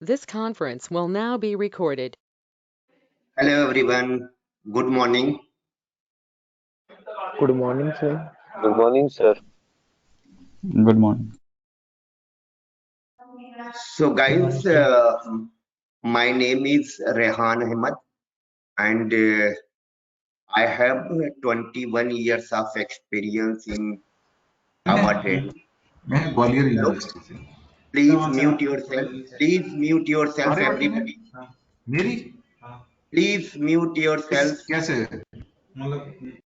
This conference will now be recorded. Hello everyone, good morning. Good morning, sir. Good morning, sir. Good morning. So guys, my name is Rehan Ahmed and I have 21 years of experience in Java training. मैं Gwalior Hello, university से। please mute yourself. Please mute yourself, सारे बच्चे हैं? everybody. मेरी Please mute yourself. कैसे मतलब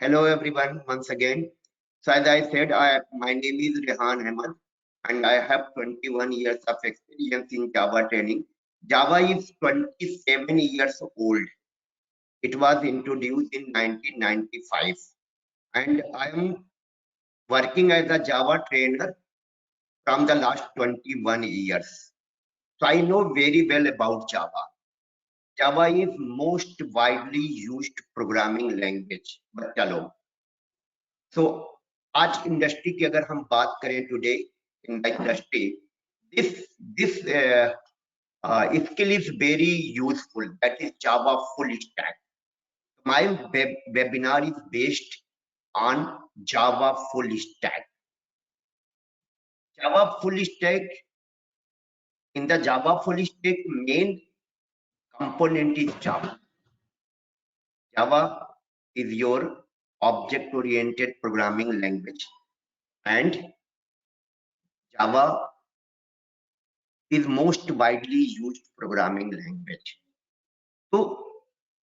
Hello everyone, once again. So as I said, my name is Rehan Ahmed and I have 21 years of experience in Java training. Java is 27 years old. It was introduced in 1995 and I am working as a Java trainer from the last 21 years. So I know very well about Java. Java is most widely used programming language. But चलो, so आज industry की अगर हम बात करें today in the industry, this skill is very useful. That is Java full stack. My webinar is based on Java full stack. Java full stack, in the Java full stack, main component is Java. Java is your object-oriented programming language, and Java is most widely used programming language. So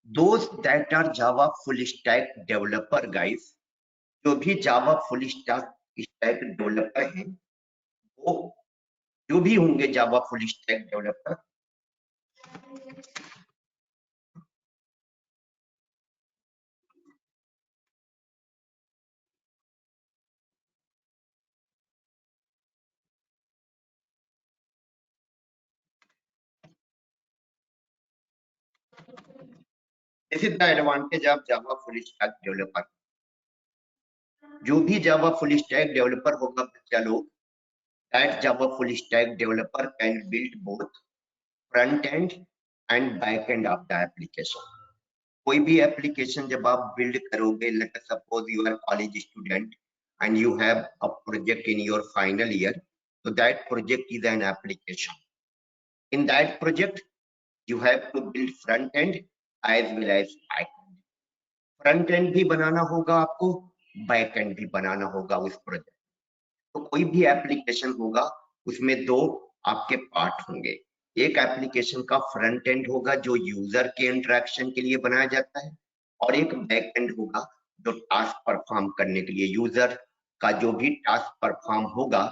those that are Java full stack developer guys, जो भी Java full stack developer हैं, वो जो भी होंगे Java full stack developer, this is the advantage of Java full stack developer. जो भी Java full stack developer होगा बच्चा लोग, that Java full stack developer can build both front end and back end of the application. कोई भी application जब आप build करोगे, let us suppose you are college student and you have a project in your final year, so that project is an application. In that project you have to build front end as well as back end. Front end भी बनाना होगा आपको, back and भी बनाना होगा उस project. तो कोई भी application होगा उसमें दो आपके पार्ट होंगे। एक एप्लीकेशन का फ्रंट एंड होगा जो यूजर के इंटरेक्शन के लिए बनाया जाता है, और एक बैक एंड होगा जो टास्क परफॉर्म करने के लिए, यूजर का जो भी टास्क परफॉर्म होगा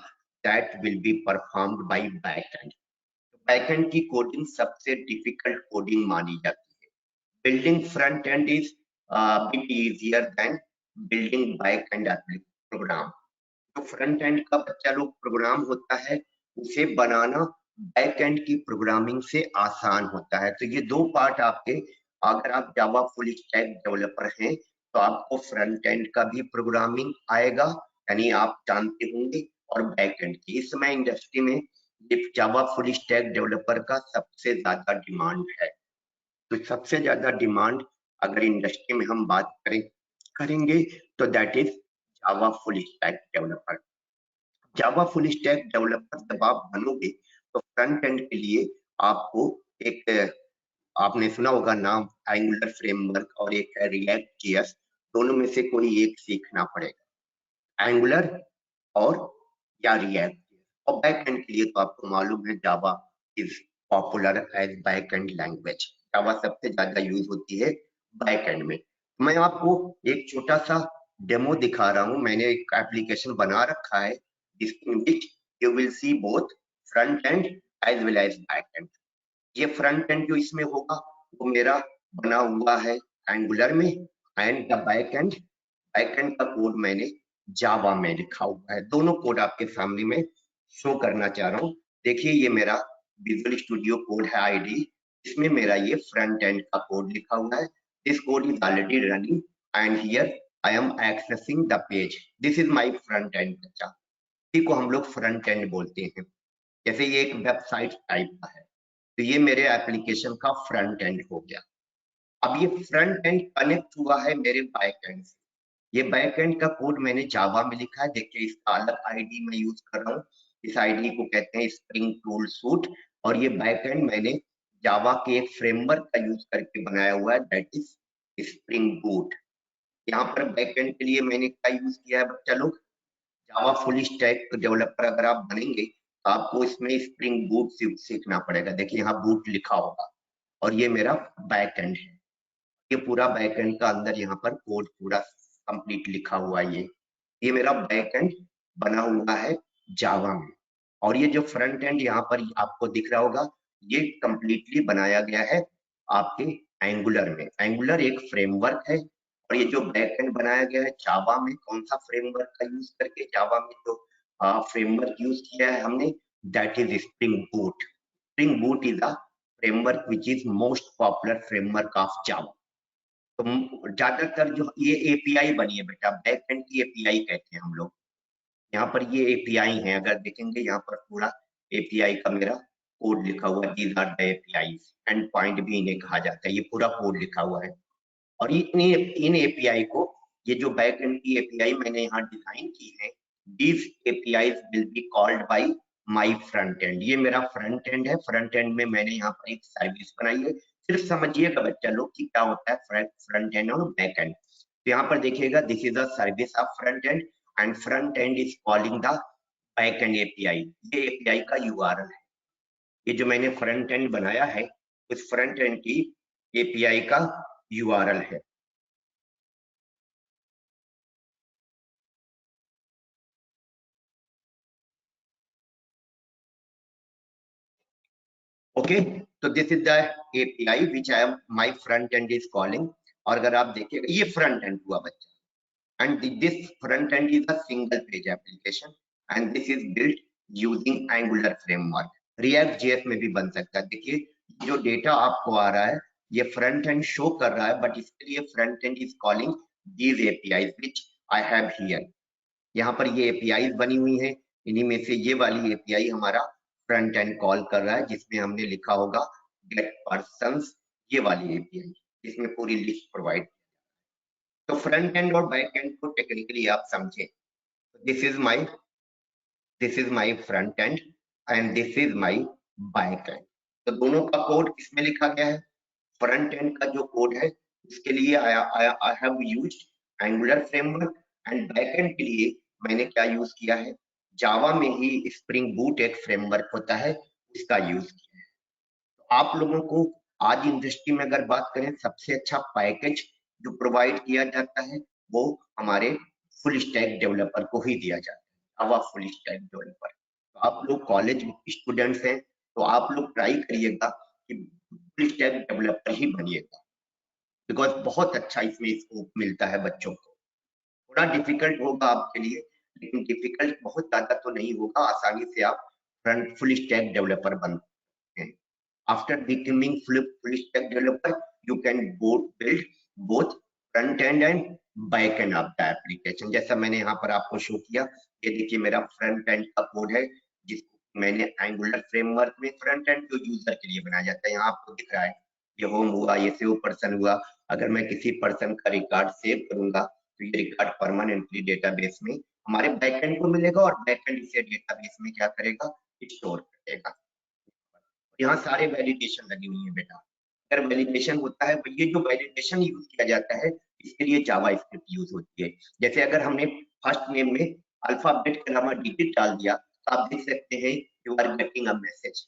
that will be performed by back end. Back end की कोडिंग सबसे डिफिकल्ट कोडिंग मानी जाती है। Building front end is bit easier than building back end program. जो फ्रंट एंड का बच्चा लोग प्रोग्राम होता है उसे बनाना बैक एंड की प्रोग्रामिंग से आसान होता है। तो ये दो पार्ट आपके, अगर आप जावा फुल स्टैक डेवलपर हैं तो आपको फ्रंट एंड का भी प्रोग्रामिंग आएगा, यानी आप जानते होंगे, और बैक एंड की। इस समय इंडस्ट्री में जावा फुल स्टैक डेवलपर का सबसे ज्यादा डिमांड है। तो सबसे ज्यादा डिमांड अगर इंडस्ट्री में हम बात करेंगे तो that is Java full stack developer. Java full stack developer जब आप बनोगे तो फ्रंट एंड के लिए आपको एक, आपने सुना होगा नाम एंगुलर फ्रेमवर्क, और एक है रिएक्ट जेएस। दोनों में से कोई एक सीखना पड़ेगा, एंगुलर और या रिएक्ट। और बैक एंड के लिए तो आपको मालूम है Java is popular as back end language. Java सबसे ज्यादा यूज होती है बैक एंड में। मैं आपको एक छोटा सा डेमो दिखा रहा हूं। मैंने एक एप्लीकेशन बना रखा है in which you will see both front end as well as back end. ये फ्रंट एंड जो इसमें होगा वो मेरा बना हुआ है एंगुलर में, एंड द बैक एंड का कोड मैंने जावा में लिखा हुआ है। दोनों कोड आपके सामने में शो करना चाह रहा हूँ। देखिए ये मेरा विजुअल स्टूडियो कोड है आईडी, इसमें मेरा ये फ्रंट एंड का कोड लिखा हुआ है। This code is already running and here I am accessing the page. This is my front and बच्चा। इसी को हम लोग फ्रंट एंड बोलते हैं। जैसे ये एक वेबसाइट टाइप का है, तो ये मेरे एप्लीकेशन का फ्रंट एंड हो गया। अब ये फ्रंट एंड कनेक्ट हुआ है मेरे बैक एंड से। ये बैक एंड का कोड मैंने जावा में लिखा है। देखिए इसका अलग आईडी मैं यूज कर रहा हूँ। इस आईडी को कहते हैं स्प्रिंग टूल सूट, और ये बैक एंड मैंने जावा के एक फ्रेमवर्क का यूज करके बनाया हुआ है, दैट इज स्प्रिंग बूट। यहाँ पर बैक एंड के लिए मैंने क्या यूज किया है बच्चा लोग, जावा फुल स्टैक डेवलपर अगर आप बनेंगे तो आपको इसमें स्प्रिंग बूट सीखना पड़ेगा। देखिए यहाँ बूट लिखा होगा, और ये मेरा बैक एंड है। ये पूरा बैकएंड का अंदर यहाँ पर कोड पूरा कंप्लीट लिखा हुआ है। ये मेरा बैकएंड बना हुआ है जावा में, और ये जो फ्रंट एंड यहाँ पर आपको दिख रहा होगा, ये कंप्लीटली बनाया गया है आपके एंगुलर में। एंगुलर एक फ्रेमवर्क है, और ये जो बैकएंड बनाया गया है जावा में, कौन सा फ्रेमवर्क का यूज करके, जावा में जो फ्रेमवर्क यूज किया है हमने, that is spring boot. Spring boot is a framework which is most popular framework of Java. तो ज्यादातर जो ये एपीआई बनी है बेटा, बैक एंड की एपीआई कहते हैं हम लोग। यहाँ पर ये एपीआई है, अगर देखेंगे यहाँ पर पूरा एपीआई का मेरा कोड लिखा हुआ है। These are the API, endpoint भी इन्हें कहा जाता है। ये पूरा कोड लिखा हुआ है, और इन एपीआई को, ये जो बैक एंड की एपीआई मैंने यहाँ डिजाइन की है, these API will be called by my front and. ये मेरा फ्रंट एंड है। फ्रंट एंड में मैंने यहाँ पर एक सर्विस बनाई है। सिर्फ समझिएगा बच्चा लोग कि क्या होता है फ्रंट एंड और बैक एंड। तो यहाँ पर देखिएगा, this is the service of front end, and front end is calling the back and API. ये एपीआई का यूआरएल है। ये जो मैंने फ्रंट एंड बनाया है, उस फ्रंट एंड की एपीआई का यूआरएल है। ओके, तो this is the API which I am my front end is calling. और अगर आप देखिएगा, ये फ्रंट एंड हुआ बच्चा, and this front end is a single page application, and this is built using Angular framework. React JS में भी बन सकता है। देखिए जो डेटा आपको आ रहा है, ये फ्रंट एंड शो कर रहा है, बट इसके लिए front end is calling these APIs which I have here। यहाँ पर ये APIs बनी हुई हैं, इन्हीं में से ये वाली API हमारा फ्रंट एंड कॉल कर रहा है, जिसमें हमने लिखा होगा get persons, ये वाली API, जिसमें पूरी लिस्ट प्रोवाइड। तो फ्रंट एंड और बैक एंड को टेक्निकली आप समझें, this is my front and and this is my back and. तो दोनों का कोड किसमें लिखा गया है? फ्रंट एंड का जो कोड है उसके लिए I have used angular framework, and back and के लिए मैंने क्या यूज किया है, जावा में ही स्प्रिंग बूट एक फ्रेमवर्क होता है, उसका यूज किया है। तो आप लोगों को आज इंडस्ट्री में अगर बात करें, सबसे अच्छा पैकेज जो प्रोवाइड किया जाता है वो हमारे फुल स्टैक डेवलपर को ही दिया जाता है, जावा फुल स्टैक डेवलपर। तो आप लोग कॉलेज स्टूडेंट्स हैं, तो आप लोग ट्राई करिएगा कि फुल स्टैक डेवलपर ही बनिएगा, बिकॉज बहुत अच्छा इसमें स्कोप मिलता है बच्चों को। थोड़ा डिफिकल्ट होगा आपके लिए, लेकिन डिफिकल्ट बहुत ज्यादा तो नहीं होगा, आसानी से आप फ्रंट फुल स्टैक डेवलपर बन सकते हैं। After becoming full stack developer, you can build both front end and back end of the application। जैसा मैंने यहाँ पर आपको शो किया, ये देखिए मेरा फ्रंट एंड का कोड है, जिसको मैंने एंगुलर फ्रेमवर्क में फ्रंट एंड जो यूजर के लिए बनाया जाता है, यहाँ आपको दिख रहा है ये होम हुआ, ये सेव पर्सन हुआ। अगर मैं किसी पर्सन का रिकॉर्ड सेव करूंगा तो ये रिकॉर्ड परमानेंटली डेटाबेस में हमारे बैकएंड को मिलेगा, और बैकएंड इसे डेटाबेस में क्या करेगा, स्टोर करेगा। यहाँ सारे वैलिडेशन लगी हुई है बेटा। अगर वैलिडेशन होता है, तो ये जो वैलिडेशन यूज किया जाता है, इसके लिए जावा स्क्रिप्ट यूज होती है। जैसे अगर हमने फर्स्ट नेम में अल्फाबेट के अलावा डिजिट डाल दिया, तो आप देख सकते हैं you are getting a message.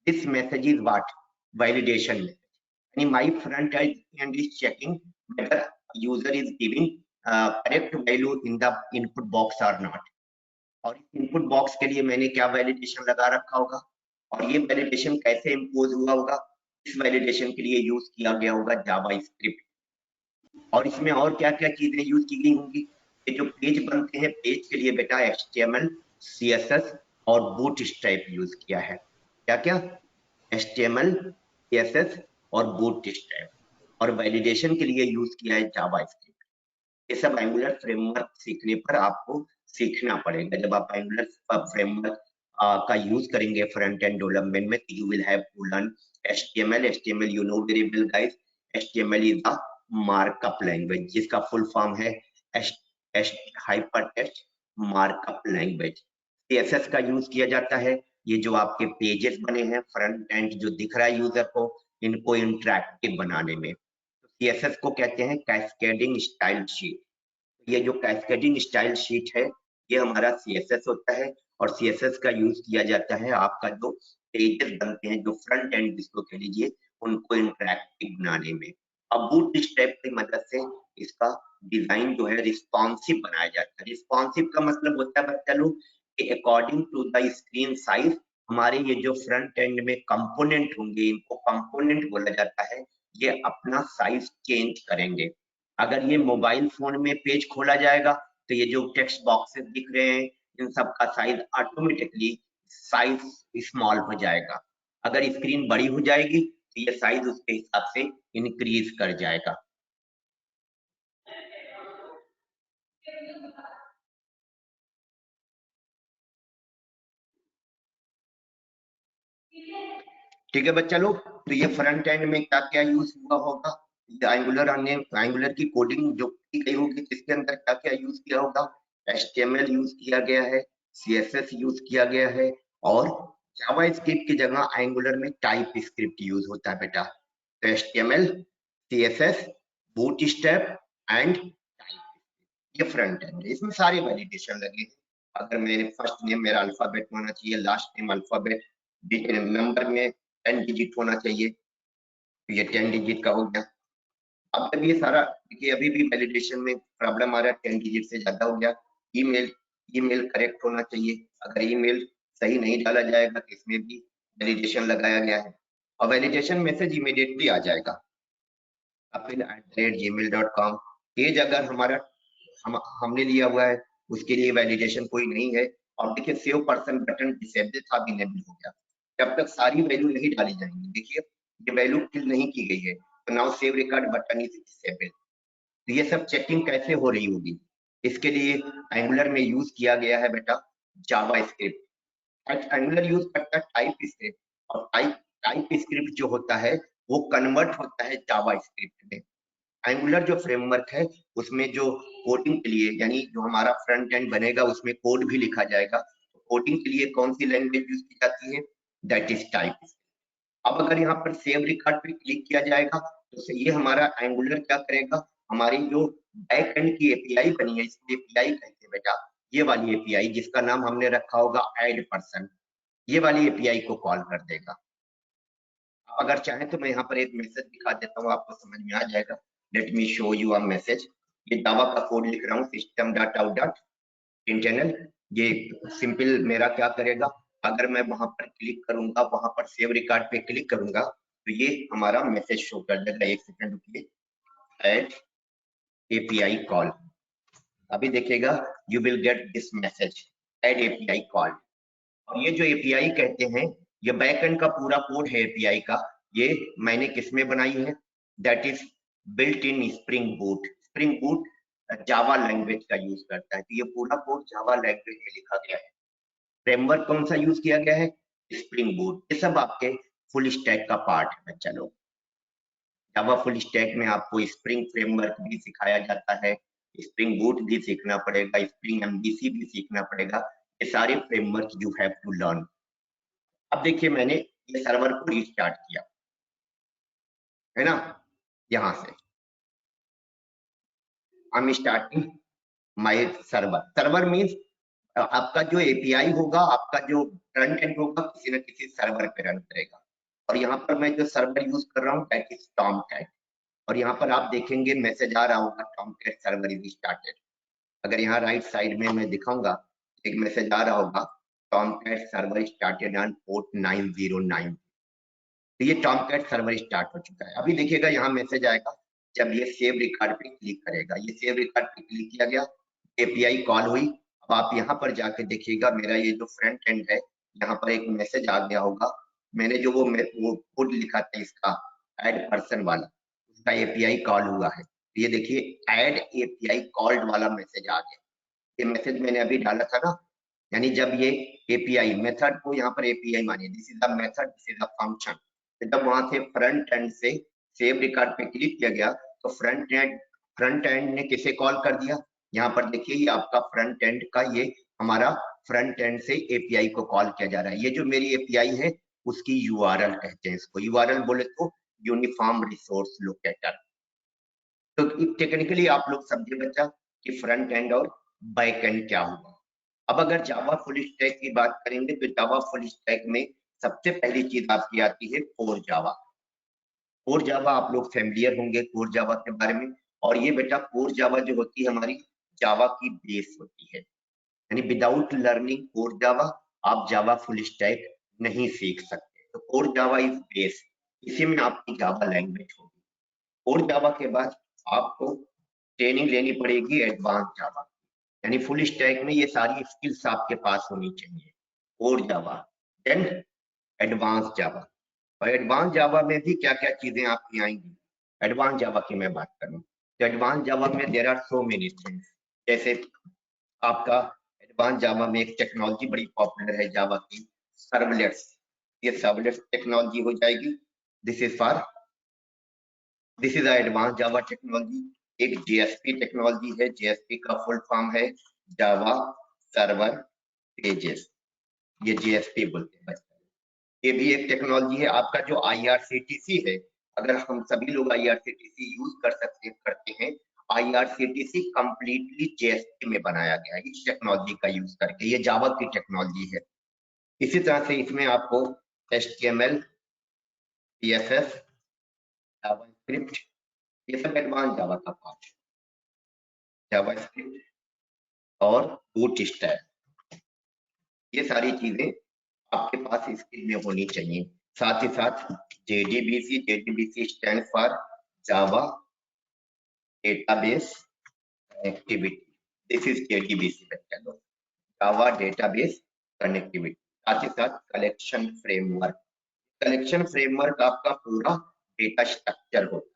This message is what, validation message. यानी my front end is checking whether user is giving correct value in the input box और नॉट। और इनपुट बॉक्स के लिए मैंने क्या वैलिडेशन लगा रखा होगा, और ये वैलिडेशन कैसे इम्पोज हुआ होगा, इस वैलिडेशन के लिए यूज किया गया होगा जावा स्क्रिप्ट। और इसमें और क्या क्या चीजें यूज की गई होंगी, ये जो पेज बनते हैं, पेज के लिए बेटा HTML, CSS और बूटस्ट्रैप यूज किया है। क्या क्या? HTML, CSS और बूटस्ट्रैप। और वैलिडेशन के लिए यूज किया है जावा स्क्रिप्ट। ये सब एंगुलर फ्रेमवर्क सीखने पर आपको सीखना पड़ेगा। जब आप एंगुलर फ्रेमवर्क का यूज करेंगे फ्रंट एंड डेवलपमेंट में, तो you will have to learn HTML। HTML you know very well guys, HTML is the markup language, जिसका फुल फॉर्म है hyper text markup language. CSS का यूज किया जाता है। ये जो आपके पेजेस बने हैं फ्रंट एंड जो दिख रहा है यूजर को, इनको इंटरेक्टिव बनाने में, तो CSS को कहते हैं कैस्केडिंग स्टाइल शीट। ये जो कैस्केडिंग स्टाइल शीट है, ये हमारा CSS होता है, और CSS का यूज किया जाता है आपका जो पेजेस बनते हैं, जो फ्रंट एंड जिसको कह लीजिए, उनको इंटरेक्टिव बनाने में। अब बूटस्ट्रैप की मदद से इसका डिजाइन जो है रिस्पॉन्सिव बनाया जाता है। रिस्पॉन्सिव का मतलब होता है बच्चा लोग कि according to the screen size हमारे ये जो फ्रंट एंड में कंपोनेंट होंगे, इनको कंपोनेंट बोला जाता है, ये अपना साइज चेंज करेंगे। अगर ये मोबाइल फोन में पेज खोला जाएगा तो ये जो टेक्स्ट बॉक्सेस दिख रहे हैं, इन सब का साइज ऑटोमेटिकली साइज स्मॉल हो जाएगा। अगर स्क्रीन बड़ी हो जाएगी तो ये साइज उसके हिसाब से इंक्रीज कर जाएगा। ठीक है बच्चा लोग, तो ये फ्रंट एंड में क्या क्या यूज हुआ होगा, एंगुलर की कोडिंग जो की गई होगी, इसके अंदर क्या क्या यूज किया होगा। HTML यूज किया गया है, CSS यूज किया गया है, और जावा स्क्रिप्ट की जगह एंगुलर में टाइप स्क्रिप्ट यूज होता है बेटा। तो HTML, CSS, bootstrap and type, ये फ्रंट एंड है। इसमें सारे वैलिडेशन लगे हैं। अगर मेरे फर्स्ट नेम मेरा अल्फाबेट होना चाहिए, लास्ट नेम अल्फाबेट, नंबर में 10 डिजिट होना चाहिए, तो ये 10 डिजिट का हो गया। अब जब ये सारा, देखिए अभी भी वैलिडेशन में प्रॉब्लम आ रहा है, 10 डिजिट से ज्यादा हो गया। ईमेल ईमेल करेक्ट होना चाहिए, अगर ईमेल सही नहीं डाला जाएगा तो इसमें भी वैलिडेशन लगाया गया है, और वैलिडेशन मैसेज इमीडिएटली आ जाएगा apple@gmail.com। पेज अगर हमारा हमने लिया हुआ है, उसके लिए वैलिडेशन कोई नहीं है। और देखिए सेव पर्सन बटन डिसेबल था, भी इनेबल हो गया। जब तक सारी वैल्यू नहीं डाली जाएंगी, देखिए ये वैल्यू फिल नहीं की गई है, तो now save record button is disable. तो ये सब चेकिंग कैसे हो रही होगी, इसके लिए एंगुलर में यूज किया गया है बेटा जावा स्क्रिप्ट। एंगुलर यूज करता है टाइप स्क्रिप्ट, और टाइप स्क्रिप्ट जो होता है वो कन्वर्ट होता है जावा स्क्रिप्ट में। एंगुलर जो फ्रेमवर्क है उसमें जो कोडिंग के लिए, यानी जो हमारा फ्रंट एंड बनेगा उसमें कोड भी लिखा जाएगा। कोडिंग के लिए कौन सी लैंग्वेज यूज की जाती है, दैट इज टाइप। अब अगर यहाँ पर सेव रिकॉर्ड पे क्लिक किया जाएगा तो ये हमारा एंगुलर क्या करेगा, हमारी जो बैक एंड की एपीआई बनी है, इसको एपीआई कहते हैं बेटा, ये वाली एपीआई जिसका नाम हमने रखा होगा ऐड पर्सन, ये वाली एपीआई को कॉल कर देगा। अगर चाहें तो मैं यहाँ पर एक मैसेज दिखा देता हूँ, आपको समझ में आ जाएगा। Let me show you a message. ये जावा का कोड लिख रहा हूँ, system dot out dot internal. ये सिंपल मेरा क्या करेगा, अगर मैं वहां पर क्लिक करूंगा, वहां पर सेव रिकॉर्ड पे क्लिक करूंगा, तो ये हमारा मैसेज शो कर देगा। एक सेकंड रुकिए, ऐड एपीआई कॉल। अभी देखिएगा, you will get this message, add API call. और ये जो एपीआई कहते हैं, ये बैकएंड का पूरा कोड है एपीआई का। ये मैंने किसमें बनाई है, that is built in spring boot. Spring boot Java language का यूज करता है, तो ये पूरा कोड जावा लैंग्वेज में लिखा गया है। फ्रेमवर्क कौन सा यूज किया गया है, स्प्रिंग बूट। ये सब आपके फुल स्टैक का पार्ट है बच्चा लोग। जावा फुल स्टैक में आपको स्प्रिंग फ्रेमवर्क भी सिखाया जाता है, स्प्रिंग बूट भी सीखना पड़ेगा, स्प्रिंग एमवीसी भी सीखना पड़ेगा। ये सारे framework you have to learn. अब देखिए मैंने ये सर्वर को रीस्टार्ट किया है ना, यहां से I am starting my server. Server means आपका जो एपीआई होगा, आपका जो फ्रंट एंड होगा, किसी न किसी सर्वर पे रन करेगा। और यहाँ पर मैं जो सर्वर यूज कर रहा हूँ दैट इज टॉमकैट। और यहाँ पर आप देखेंगे मैसेज आ रहा होगा, टॉमकैट सर्वर इज स्टार्टेड। अगर यहाँ राइट साइड में मैं दिखाऊंगा, एक मैसेज आ रहा होगा, Tomcat server started on port 909। तो ये टॉमकैट सर्वर स्टार्ट हो चुका है। अभी देखिएगा यहाँ मैसेज आएगा जब ये सेव रिकॉर्ड पे क्लिक करेगा। ये सेव रिकॉर्ड पे क्लिक किया गया, एपीआई कॉल हुई। अब आप यहाँ पर जाके देखिएगा, मेरा ये जो फ्रंट एंड है, यहाँ पर एक मैसेज आ गया होगा। मैंने जो वो कोड लिखा था इसका ऐड पर्सन वाला, उसका एपीआई कॉल हुआ है। ये देखिए ऐड एपीआई कॉल्ड वाला मैसेज आ गया। ये मैसेज मैंने अभी डाला था ना, यानी जब ये एपीआई मेथड को यहाँ पर एपीआई मानिए, this is the method, this is the function, तो जब वहां से फ्रंट एंड से सेव रिकॉर्ड पे क्लिक किया गया तो फ्रंट एंड ने किसे कॉल कर दिया, यहाँ पर देखिए ये आपका फ्रंट एंड का, ये हमारा फ्रंट एंड से एपीआई को कॉल किया जा रहा है। ये जो मेरी एपीआई है उसकी यूआरएल कहते हैं इसको, यूआरएल बोले तो यूनिफॉर्म रिसोर्स लोकेटर। तो टेक्निकली आप लोग समझे बच्चा कि फ्रंट एंड और बैक एंड क्या हुआ। अब अगर जावा फुल स्टैक की बात करेंगे तो जावा फुल स्टैक में सबसे पहली चीज आपकी आती है कोर जावा। कोर जावा आप लोग फैमिलियर होंगे कोर जावा के बारे में, और ये बेटा कोर जावा जो होती है हमारी जावा की बेस होती है, यानी विदाउट लर्निंग कोर जावा आप जावा फुल स्टैक नहीं सीख सकते। तो कोर जावा इज बेस, इसी में आपकी जावा लैंग्वेज होगी। कोर जावा के बाद आपको ट्रेनिंग लेनी पड़ेगी एडवांस जावा, यानी फुल स्टैक में ये सारी स्किल्स आपके पास होनी चाहिए। Core Java, then advance Java, और एडवांस जावा में भी क्या क्या चीजें आपकी आएंगी। एडवांस जावा की मैं बात करूं तो एडवांस जावा में there are so many things, जैसे आपका एडवांस जावा में एक टेक्नोलॉजी बड़ी पॉपुलर है जावा की, सर्वलेट्स। ये सर्वलेट्स टेक्नोलॉजी हो जाएगी, this is advance Java technology. एक जेएसपी टेक्नोलॉजी है, जेएसपी का फुल फॉर्म है जावा सर्वर पेजेस, ये जेएसपी बोलते हैं। ये भी एक टेक्नोलॉजी है। आपका जो आईआरसीटीसी है, अगर हम सभी लोग आईआरसीटीसी यूज करते हैं, आईआरसीटीसी कंप्लीटली जेएसपी में बनाया गया है इस टेक्नोलॉजी का यूज करके, ये जावा की टेक्नोलॉजी है। इसी तरह से इसमें आपको एचटीएमएल, सीएसएस, जावास्क्रिप्ट, ये सब एडवांस जावा का पार्ट है। जावास्क्रिप्ट और बूटस्ट्रैप, ये सारी चीजें आपके पास स्किल में होनी चाहिए। साथ ही साथ JDBC, JDBC stand for Java database connectivity, this is JDBC बच्चा, जावा डेटाबेस कनेक्टिविटी। साथ ही साथ कलेक्शन फ्रेमवर्क, कलेक्शन फ्रेमवर्क आपका पूरा डेटा स्ट्रक्चर होता है।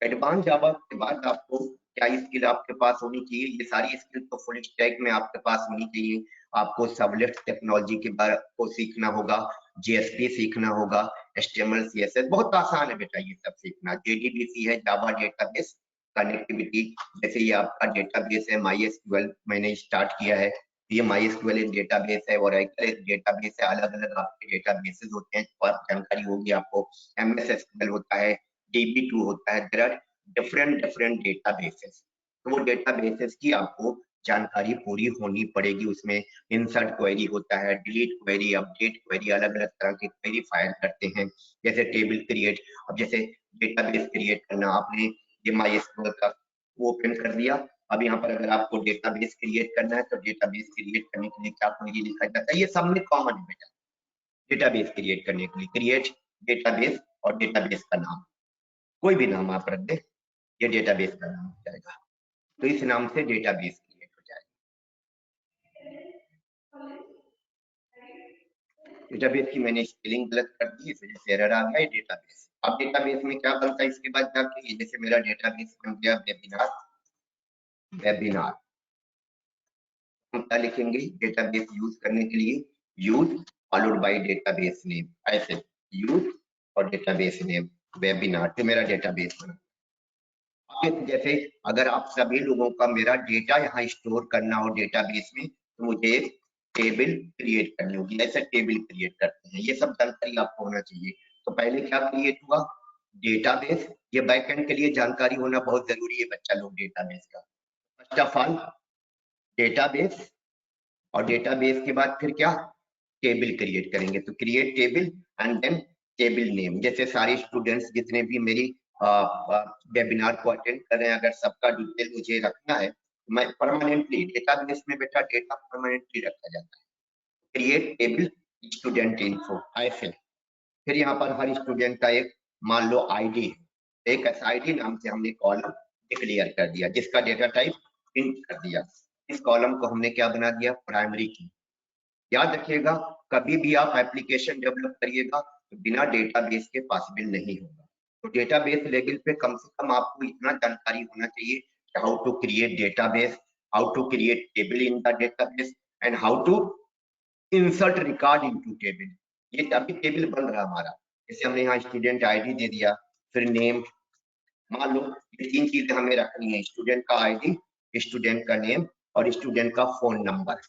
एडवांस जावा के बाद आपको क्या स्किल आपके पास होनी चाहिए, ये सारी स्किल तो फुल स्टैक में आपके पास होनी चाहिए। आपको सर्वलेट टेक्नोलॉजी के बारे को सीखना होगा, जेएसपी सीखना होगा, एचटीएमएल, सीएसएस, बहुत आसान है बेटा ये सब सीखना। जेडीबीसी है जावा डेटाबेस कनेक्टिविटी, जैसे ये आपका डेटाबेस है माईएसक्यूएल, मैंने स्टार्ट किया है, ये माईएसक्यूएल एक डेटाबेस है, ओरेकल एक डेटाबेस है, अलग अलग आपके डेटाबेसेस होते हैं, पर जानकारी होगी आपको। एमएस एसक्यूएल होता है, DB2 होता है, देयर आर डिफरेंट डेटाबेसेस। तो वो डेटाबेसेस की आपको जानकारी पूरी होनी पड़ेगी। उसमें इंसर्ट क्वेरी होता है, डिलीट क्वेरी, अपडेट क्वेरी, अलग अलग तरह की क्वेरी फायर करते हैं, जैसे टेबल क्रिएट। अब जैसे डेटाबेस क्रिएट करना, आपने ये माईएसक्यूएल का ओपन कर दिया, अब यहाँ पर अगर आपको डेटाबेस क्रिएट करना है तो डेटाबेस क्रिएट करने के लिए क्या क्वेरी लिखा जाता है, ये सब में कॉमन है बेटा। डेटाबेस क्रिएट करने के लिए क्रिएट डेटाबेस और डेटाबेस का नाम, कोई भी नाम आप रख दे, ये डेटाबेस का नाम हो जाएगा, तो इस नाम से डेटाबेस क्रिएट हो जाएगा। डेटाबेस की मैंने स्पेलिंग गलत कर दी, इस वजह से एरर आ गया। डेटाबेस, अब डेटाबेस में क्या बनता है इसके बाद जाके, जैसे मेरा डेटाबेस बन गया वेबिनार, वेबिनार हम क्या लिखेंगे डेटाबेस यूज करने के लिए, use followed by database name, ऐसे यूज और डेटाबेस नेम वेबिनार, तो मेरा डेटाबेस बना। जैसे अगर आप सभी लोगों का मेरा डेटा यहाँ स्टोर करना हो डेटाबेस में, तो मुझे एक टेबल क्रिएट करनी होगी, ऐसा टेबल क्रिएट करते हैं, ये सब जानकारी आपको होना चाहिए। तो पहले क्या क्रिएट हुआ, डेटाबेस, ये बैकएंड के लिए जानकारी होना बहुत जरूरी है बच्चा लोग डेटाबेस का। फर्स्ट ऑफ ऑल डेटाबेस, और डेटाबेस के बाद फिर क्या, टेबल क्रिएट करेंगे, तो create table and then table name. जैसे सारे स्टूडेंट्स जितने भी मेरी वेबिनार को अटेंड कर रहे हैं, अगर सबका डिटेल मुझे रखना है, मैं परमानेंटली डेटाबेस में बेटा डेटा परमानेंटली रखा जाता है, क्रिएट टेबल स्टूडेंट इन्फो ऐसे। फिर यहाँ पर हर स्टूडेंट का एक मान लो आईडी है, एक ऐसा आईडी नाम से हमने कॉलम डिक्लेयर कर दिया, जिसका डेटा टाइप इंट कर दिया। इस कॉलम को हमने क्या बना दिया, प्राइमरी की। याद रखिएगा कभी भी आप एप्लीकेशन डेवलप करिएगा तो बिना डेटाबेस के पॉसिबल नहीं होगा। तो डेटाबेस लेवल पे कम से कम आपको इतना जानकारी होना चाहिए कि how to create database, how to create table in the database and how to insert record into table. ये अभी टेबल बन रहा है हमारा। जैसे हमने यहाँ स्टूडेंट आईडी दे दिया, फिर नेम, मान लो ये तीन चीजें हमें रखनी है, स्टूडेंट का आईडी, स्टूडेंट का नेम और स्टूडेंट का फोन नंबर।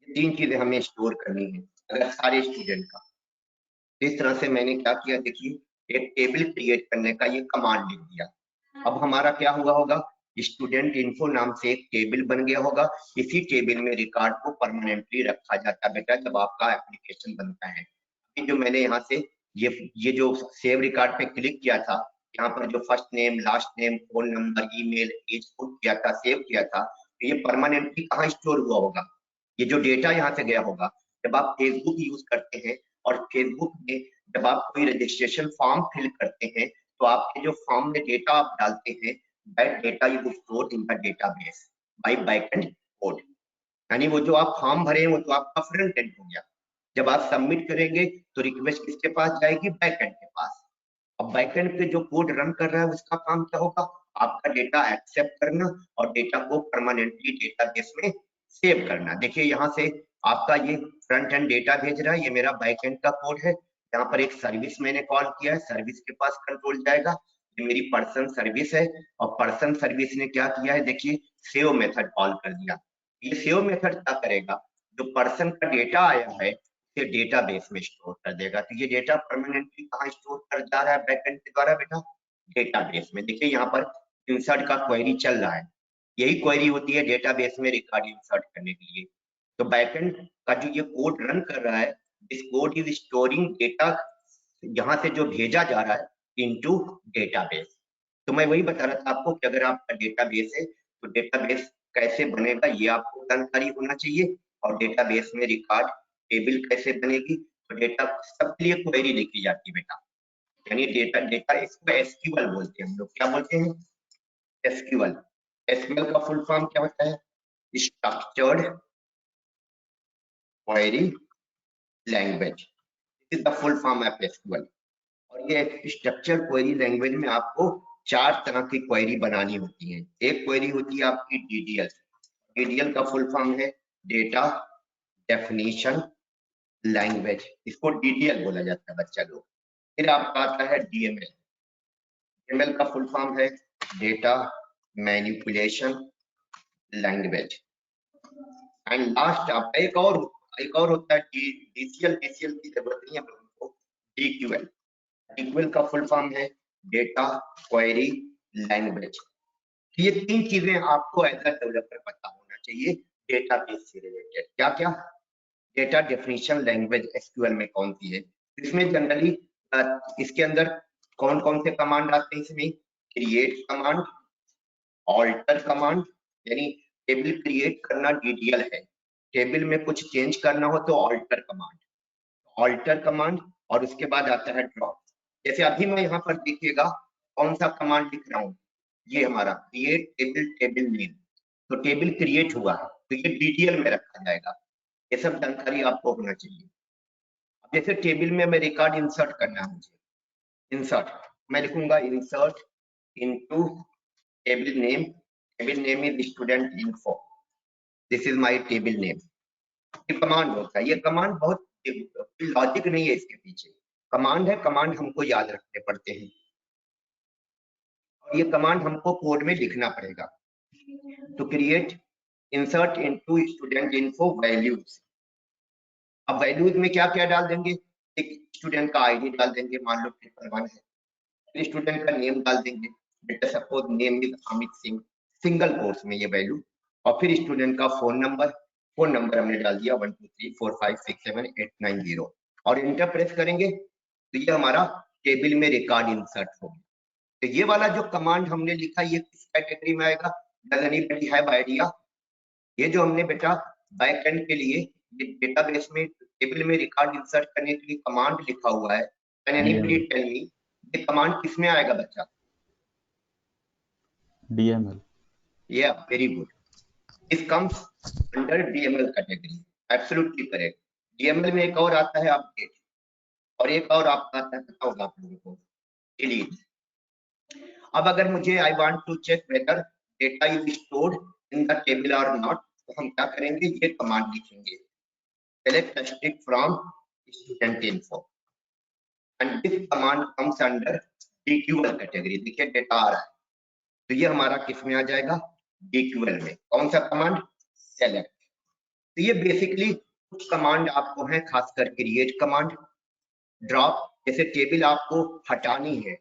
ये तीन चीजें हमें स्टोर करनी है अगर सारे स्टूडेंट का। इस तरह से मैंने क्या किया, देखिए एक टेबल क्रिएट करने का ये कमांड लिख दिया। अब हमारा क्या हुआ होगा, स्टूडेंट इन्फो नाम से एक टेबल बन गया होगा। इसी टेबल में रिकॉर्ड को परमानेंटली रखा जाता है बेटा जब आपका एप्लीकेशन बनता है। जो मैंने यहाँ से ये जो सेव रिकॉर्ड पे क्लिक किया था, यहाँ पर जो first name, last name, phone number, email, age put किया था, सेव किया था, तो ये परमानेंटली कहाँ स्टोर हुआ होगा, ये जो डेटा यहाँ से गया होगा। जब आप फेसबुक यूज करते हैं और फेसबुक में जब आप कोई रजिस्ट्रेशन फॉर्म फिल करते हैं तो आपके जो फॉर्म में डेटा आप डालते हैं, that data is stored in the database by backend code. यानी वो जो आप फॉर्म भरे हैं वो तो आपका फ्रंट एंड हो गया। जब आप सबमिट करेंगे तो रिक्वेस्ट किसके पास जाएगी, बैकएंड के पास। अब बैकएंड पे जो कोड रन कर रहा है उसका काम क्या होगा, आपका डेटा एक्सेप्ट करना और डेटा को परमानेंटली डेटाबेस में सेव करना। देखिए यहाँ से आपका ये फ्रंट एंड डेटा भेज रहा है, ये मेरा बैकएंड का कोड है। यहाँ पर एक सर्विस मैंने कॉल किया है, सर्विस के पास कंट्रोल जाएगा। ये मेरी पर्सन सर्विस है और पर्सन सर्विस ने क्या किया है, देखिए सेव मेथड कॉल कर दिया। ये सेव मेथड क्या करेगा, जो पर्सन का डेटा आया है उसे डेटाबेस में स्टोर कर देगा। तो ये डेटा परमानेंटली कहाँ स्टोर कर जा रहा है बैकएंड के द्वारा बेटा, डेटाबेस में। देखिए यहाँ पर इंसर्ट का क्वेरी चल रहा है, यही क्वेरी होती है डेटाबेस में रिकॉर्ड इंसर्ट करने के लिए। तो बैकएंड का जो ये कोड रन कर रहा है, this code is storing data, यहाँ से जो भेजा जा रहा है इनटू डेटाबेस। तो मैं वही बता रहा था आपको कि अगर आपका डेटाबेस है तो डेटाबेस कैसे बनेगा ये आपको जानकारी होना चाहिए, और डेटाबेस में रिकॉर्ड टेबल कैसे बनेगी, तो डेटा सबके लिए क्वेरी लिखी जाती है बेटा। यानी डेटा इसको एसक्यूएल बोलते हैं हम लोग, क्या बोलते हैं, एसक्यूएल। एसक्यूएल का फुल फॉर्म क्या होता है, structured query language, is the full form of SQL. और ये स्ट्रक्चर क्वेरी लैंग्वेज में आपको चार तरह की क्वेरी बनानी होती है। एक क्वेरी होती है आपकी डीडीएल। डीडीएल का फुल फॉर्म है डेटा डेफिनेशन लैंग्वेज, इसको डीडीएल बोला जाता है बच्चा लोग। फिर आपका आता है डीएमएल। डीएमएल का फुल फॉर्म है data manipulation language. And last आपका एक और होता है डीसीएल। डीसीएल की जरूरत नहीं है हम लोगों को, डीक्यूएल। डीक्यूएल का फुल फॉर्म है डेटा क्वेरी लैंग्वेज। ये तीन चीजें आपको एज अ डेवलपर पता होना चाहिए डेटाबेस से रिलेटेड। क्या क्या, डेटा डेफिनेशन लैंग्वेज एसक्यूएल में कौन सी है, इसमें जनरली इसके अंदर कौन कौन से कमांड आते हैं, इसमें क्रिएट कमांड, ऑल्टर कमांड, यानी टेबल क्रिएट करना डीडीएल है, टेबल में कुछ चेंज करना हो तो ऑल्टर कमांड, ऑल्टर कमांड, और उसके बाद आता है ड्रॉप। जैसे अभी मैं यहाँ पर देखिएगा कौन सा कमांड लिख रहा हूँ, ये हमारा क्रिएट टेबल, टेबल नेम, तो टेबल क्रिएट हुआ है तो ये डीडीएल में रखा जाएगा। ये सब जानकारी आपको होना चाहिए। अब जैसे टेबल में मैं रिकॉर्ड इंसर्ट करना है मुझे, इंसर्ट मैं लिखूंगा insert into table name. Table name is student info, this is my table name. ये कमांड होता है, ये कमांड बहुत लॉजिक नहीं है इसके पीछे, कमांड है, कमांड हमको याद रखने पड़ते हैं और ये कमांड हमको कोड में लिखना पड़ेगा। तो create insert into student info values. अब वैल्यूज में क्या क्या डाल देंगे, एक स्टूडेंट का आईडी डाल देंगे, मान लो पेपर 1 है, फिर स्टूडेंट का नेम डाल देंगे, बेटा suppose name is Amit Singh, single course में ये वैल्यू, और फिर स्टूडेंट का फोन नंबर हमने डाल दिया 1234567890 और इंटर प्रेस करेंगे तो ये हमारा टेबल में रिकॉर्ड इंसर्ट होगा। तो ये वाला जो कमांड हमने लिखा ये किस कैटेगरी में आएगा, डज एनीबॉडी हैव आइडिया। ये जो हमने बेटा बैकएंड के लिए डेटाबेस में टेबल में रिकॉर्ड इंसर्ट करने के लिए कमांड लिखा हुआ है, कैन एनीबॉडी टेल मी ये कमांड किसमें आएगा बच्चा, DML. Yeah, very good. This comes under DML category. Absolutely correct. DML में एक और आता है अपडेट, और एक और आपका आता है, पता होगा आप लोगों को, डिलीट। अब अगर मुझे I want to check whether data is stored in the table और नॉट, तो हम क्या करेंगे, ये कमांड लिखेंगे, select string from student info and this command comes under DQL category. देखिए डेटा आ रहा है, तो ये हमारा किस में आ जाएगा, डीक्यूएल में। कौन सा कमांड, सेलेक्ट। तो ये बेसिकली कुछ कमांड आपको है, खासकर क्रिएट कमांड, ड्रॉप, जैसे टेबल आपको हटानी है,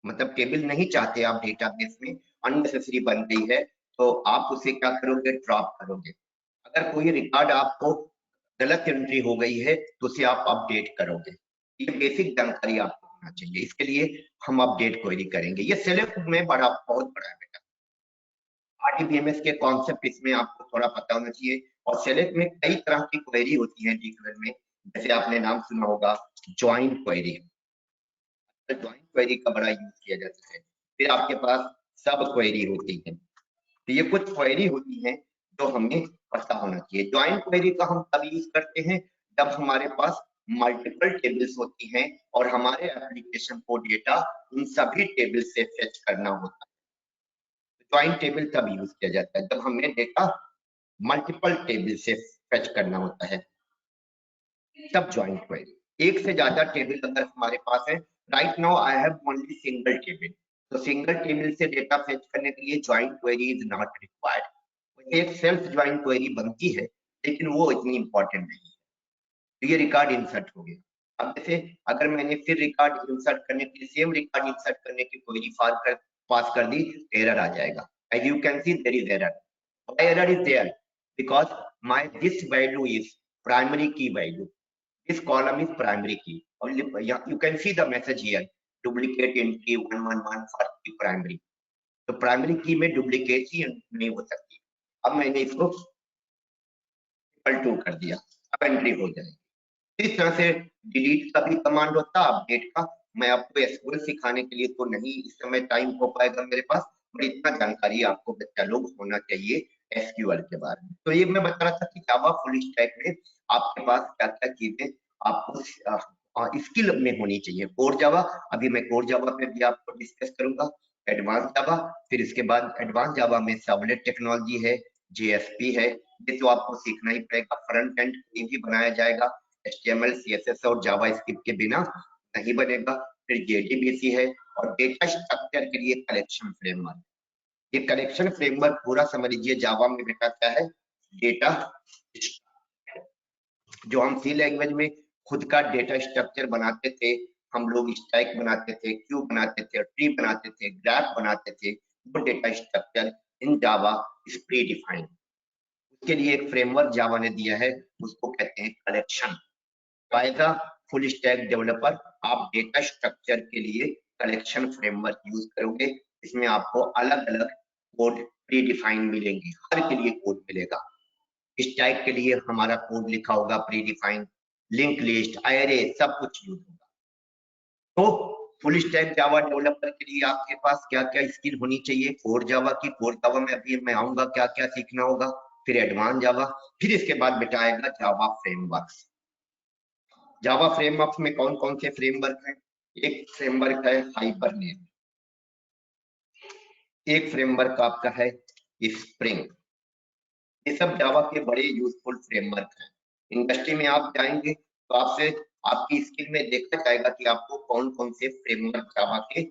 मतलब टेबल नहीं चाहते आप डेटाबेस में, अननेसेसरी बन गई है, तो आप उसे क्या करोगे, ड्रॉप करोगे। अगर कोई रिकॉर्ड आपको गलत एंट्री हो गई है तो उसे आप अपडेट करोगे। ये बेसिक जानकारी आपको होना चाहिए, इसके लिए हम अपडेट क्वेरी करेंगे। ये सेलेक्ट में बहुत बड़ा है बेटा, आरडीबीएमएस के कॉन्सेप्ट इसमें आपको थोड़ा पता होना चाहिए। और सेलेक्ट में कई तरह की क्वेरी होती है डीक्यूएल में, जैसे आपने नाम सुना होगा ज्वाइन क्वेरी, ज्वाइन क्वेरी का बड़ा यूज किया जाता है। फिर आपके पास सब क्वेरी होती है, तो ये कुछ क्वेरी होती है जो हमें पता होना चाहिए। ज्वाइन क्वेरी का हम तब यूज करते हैं जब हमारे पास मल्टीपल टेबल्स होती हैं और हमारे एप्लीकेशन को डेटा उन सभी टेबल से फेच करना होता है। ज्वाइन टेबल तब यूज किया जाता है जब हमें डेटा मल्टीपल टेबल से फेच करना होता है, तब ज्वाइन क्वेरी। एक से ज्यादा टेबल अगर हमारे पास है, right now I have only single table, तो सिंगल टेबल से डेटा फेच करने के लिए join query is not required. एक सेल्फ ज्वाइन क्वेरी बनती है, लेकिन वो इतनी इंपॉर्टेंट नहीं है। तो ये रिकॉर्ड इंसर्ट हो गया। अब जैसे अगर मैंने फिर रिकॉर्ड इंसर्ट करने के लिए सेम रिकॉर्ड इंसर्ट करने की क्वेरी पास कर दी, एरर आ जाएगा। As you can see there is error. Why error is there, because my this value is primary key value, this column is primary key. You can see the message here, duplicate entry 111 for the primary, तो primary की में duplicacy नहीं हो सकती। अब मैंने इसको =2 कर दिया, अब एंट्री हो जाएगी। इस तरह से डिलीट का भी कमांड होता है, अपडेट का। मैं आपको एसक्यूएल सिखाने के लिए तो नहीं इस समय टाइम हो पाएगा मेरे पास, पर इतना जानकारी आपको बच्चा लोग होना चाहिए एसक्यूएल के बारे में। तो ये मैं बता रहा था कि जावा फुल स्टैक में आपके पास क्या क्या चीजें आपको स्किल में होनी चाहिए। कोर जावा, अभी मैं कोर जावा पे भी आपको डिस्कस करूंगा, एडवांस जावा, फिर इसके बाद एडवांस जावा में सर्वलेट टेक्नोलॉजी है, जेएसपी है, ये तो आपको सीखना ही पड़ेगा। फ्रंट एंड भी बनाया जाएगा, HTML, CSS और जावास्क्रिप्ट के बिना नहीं बनेगा। फिर JDBC है, और डेटा स्ट्रक्चर के लिए कलेक्शन फ्रेमवर्क। ये कलेक्शन फ्रेमवर्क पूरा समझ लीजिए जावा में बेटा क्या है, डेटा जो हम सी लैंग्वेज में खुद का डेटा स्ट्रक्चर बनाते थे, हम लोग स्टैक बनाते थे, क्यू बनाते थे, ट्री बनाते थे, ग्राफ बनाते थे, वो data structure in Java is pre defined. उसके लिए एक फ्रेमवर्क जावा ने दिया है, उसको कहते हैं कलेक्शन। फायदा, फुल स्टैक डेवलपर आप डेटा स्ट्रक्चर के लिए कलेक्शन फ्रेमवर्क यूज करोगे। इसमें आपको अलग अलग कोड प्री डिफाइन मिलेंगे, हर के लिए कोड मिलेगा। स्टैक के लिए हमारा कोड लिखा होगा pre define, link list, array, सब कुछ यूज होगा। तो फुल स्टैक जावा डेवलपर के लिए आपके पास क्या क्या स्किल होनी चाहिए, कोर जावा की, कोर जावा में अभी मैं आऊंगा क्या क्या सीखना होगा, फिर एडवांस जावा, फिर इसके बाद बेटा आएगा जावा फ्रेमवर्क। जावा फ्रेमवर्क में कौन कौन से फ्रेमवर्क हैं, एक फ्रेमवर्क है हाइबरनेट, एक फ्रेमवर्क आपका है स्प्रिंग। ये सब जावा के बड़े यूजफुल फ्रेमवर्क हैं। इंडस्ट्री में आप जाएंगे तो आपसे आपकी स्किल में देखा जाएगा कि आपको कौन कौन से फ्रेमवर्क जावा के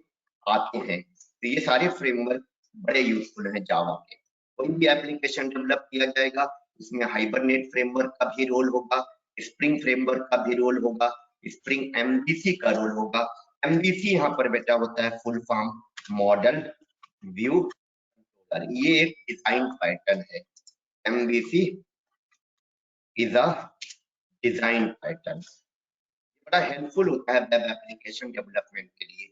आते हैं। तो ये सारे फ्रेमवर्क बड़े यूजफुल हैं जावा के। कोई भी एप्लीकेशन डेवलप किया जाएगा उसमें हाइबरनेट फ्रेमवर्क का भी रोल होगा, स्प्रिंग फ्रेमवर्क का भी रोल होगा, स्प्रिंग एमवीसी का रोल होगा। एमवीसी यहाँ पर बेटा होता है full form model view controller, ये एक डिजाइन पैटर्न है। MVC is a design pattern, बड़ा हेल्पफुल होता है वेब एप्लीकेशन डेवलपमेंट के लिए।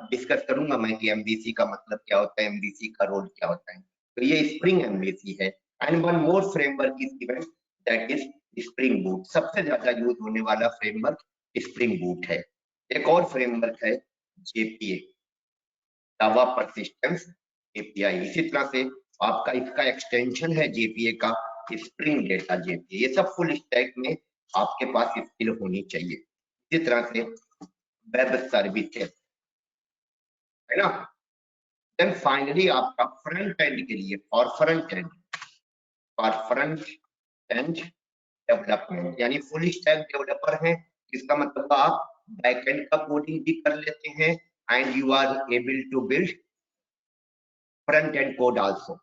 डिस्कस करूंगा मैं कि MVC का मतलब क्या होता है, MVC का रोल क्या होता है। तो ये स्प्रिंग MVC है। And one more framework is given, that is spring boot. सबसे ज्यादा यूज होने वाला फ्रेमवर्क स्प्रिंग बूट है। एक और फ्रेमवर्क है JPA, जावा परसिस्टेंस API। इसी तरह से आपका इसका एक्सटेंशन है JPA का स्प्रिंग डेटा JPA। ये सब फुल स्टैक में आपके पास स्किल होनी चाहिए। इसी तरह से वेब सर्विसेज है ना, देन फाइनली आपका फ्रंट एंड के लिए फॉर फ्रंट एंड डेवलपमेंट, यानी फुल स्टैक डेवलपर है, इसका मतलब आप बैक एंड का कोडिंग भी कर लेते हैं and you are able to build front end code also.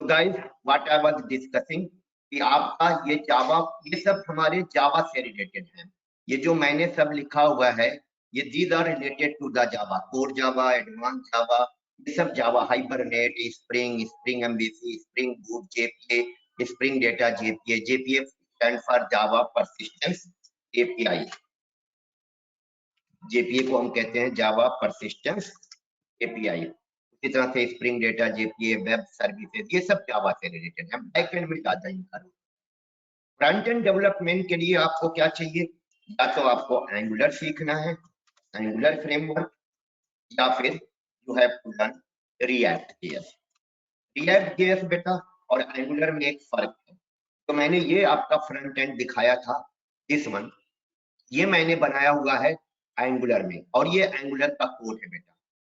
Guys what I was discussing कि आपका ये जावा, ये सब हमारे जावा से रिलेटेड है। ये जो मैंने सब लिखा हुआ है ये these are related to the Java, core Java, advance Java, ये सब Java, Hibernate, Spring, Spring MVC, Spring Boot, JPA, Spring Data, JPA, JPA stand for Java persistence API, JPA को हम कहते हैं जावा परसिस्टेंस एपीआई। इसी तरह से spring Data, JPA, web services, ये सब जावा से रिलेटेड है। बैक एंड में ज्यादा ही करो। फ्रंट एंड डेवलपमेंट के लिए आपको क्या चाहिए, या तो आपको एंगुलर सीखना है, एंगुलर फ्रेमवर्क, या फिर you have to learn React JS. React JS बेटा और एंगुलर में एक फर्क है। तो मैंने ये आपका फ्रंट एंड दिखाया था, दिस वन, ये मैंने बनाया हुआ है एंगुलर में, और ये एंगुलर का कोड है बेटा।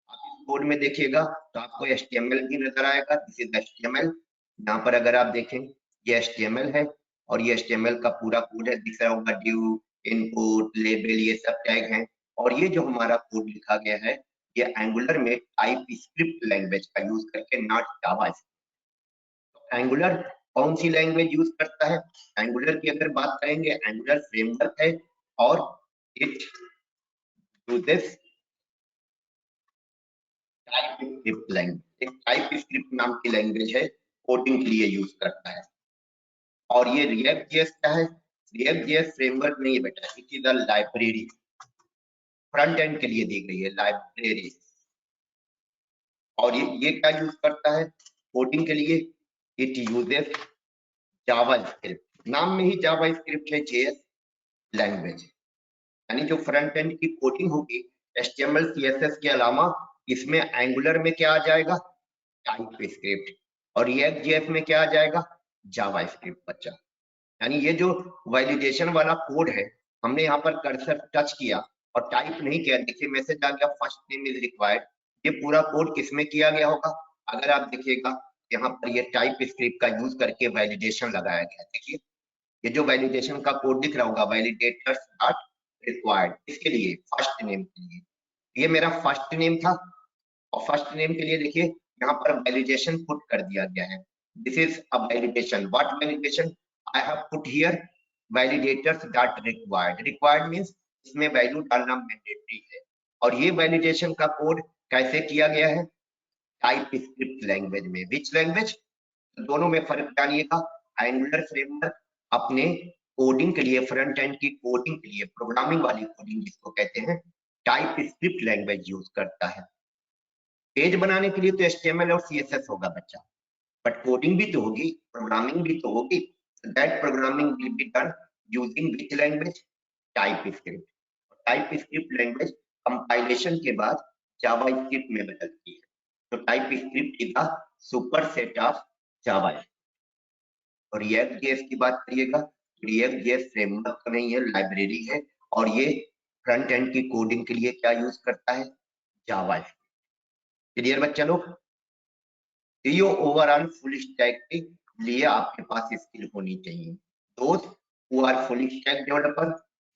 आप इस कोड में देखिएगा तो आपको HTML भी नजर आएगा, दिस इज HTML। यहाँ पर अगर आप देखें ये HTML है और ये HTML का पूरा कोड है, दिख रहा होगा ड्यू, इनपुट, लेबल, ये सब टैग हैं। और ये जो हमारा कोड लिखा गया है ये एंगुलर में टाइप स्क्रिप्ट लैंग्वेज का यूज करके, नॉट जावा। एंगुलर कौन सी लैंग्वेज यूज करता है, एंगुलर की अगर बात करेंगे, एंगुलर फ्रेमवर्क है और it uses type script language, एक टाइप स्क्रिप्ट नाम की लैंग्वेज है, कोडिंग के लिए यूज करता है। और ये रिएक्ट जेएस क्या है, रिएक्ट जेएस फ्रेमवर्क नहीं है बेटा, it is a library, front end के लिए दी गई है लाइब्रेरी। और ये क्या यूज करता है कोडिंग के लिए, इट यूजेस जावा स्क्रिप्ट, नाम में ही जावा स्क्रिप्ट है, जेएस लैंग्वेज, यानी जो फ्रंट एंड की कोडिंग होगी HTML CSS के अलावा इसमें एंगुलर में क्या आ जाएगा, टाइप स्क्रिप्ट, और रिएक्ट जेएस में क्या आ जाएगा, जावा स्क्रिप्ट बच्चा। यानी ये जो वैलिडेशन वाला कोड है, हमने यहाँ पर कर्सर टच किया और टाइप नहीं किया, देखिए मैसेज आ गया फर्स्ट नेम इज रिक्वायर्ड, ये पूरा कोड किसमें किया गया होगा, अगर आप देखिएगा यहाँ पर ये टाइप स्क्रिप्ट का यूज करके वैलिडेशन लगाया गया। देखिए ये जो वैलिडेशन का कोड दिख रहा होगा, वैलिडेटर्स डॉट रिक्वायर्ड, इसके लिए फर्स्ट नेम के लिए, ये मेरा फर्स्ट नेम था और फर्स्ट नेम के लिए देखिए यहाँ पर वैलिडेशन पुट कर दिया गया है, this is a validation, what validation, I have put here validators dot required, required means इसमें वैल्यू डालना मैंडेटरी है। और ये वैलिडेशन का कोड कैसे किया गया है, टाइप स्क्रिप्ट लैंग्वेज में, विच लैंग्वेज, दोनों में फर्क जानिएगा। एंगुलर फ्रेमवर्क अपने कोडिंग के लिए, फ्रंट एंड की कोडिंग के लिए, प्रोग्रामिंग वाली कोडिंग जिसको कहते हैं, टाइप स्क्रिप्ट लैंग्वेज यूज करता है। पेज बनाने के लिए तो HTML और CSS होगा बच्चा, बट कोडिंग भी तो होगी, प्रोग्रामिंग भी तो होगी, that programming will be done using which language, type script. Type script language compilation के बाद जावा स्क्रिप्ट में बदलती है, तो type script is the super set of Java. और रिएक्ट जेएस की बात करिएगा, रिएक्ट जेएस फ्रेमवर्क तो नहीं है, लाइब्रेरी है, और ये फ्रंट एंड की कोडिंग के लिए क्या यूज करता है, जावा। क्लियर बच्चा लोग, ये ओवरऑल फुल स्टैक के लिए आपके पास स्किल होनी चाहिए। दोस्त who are full stack developer,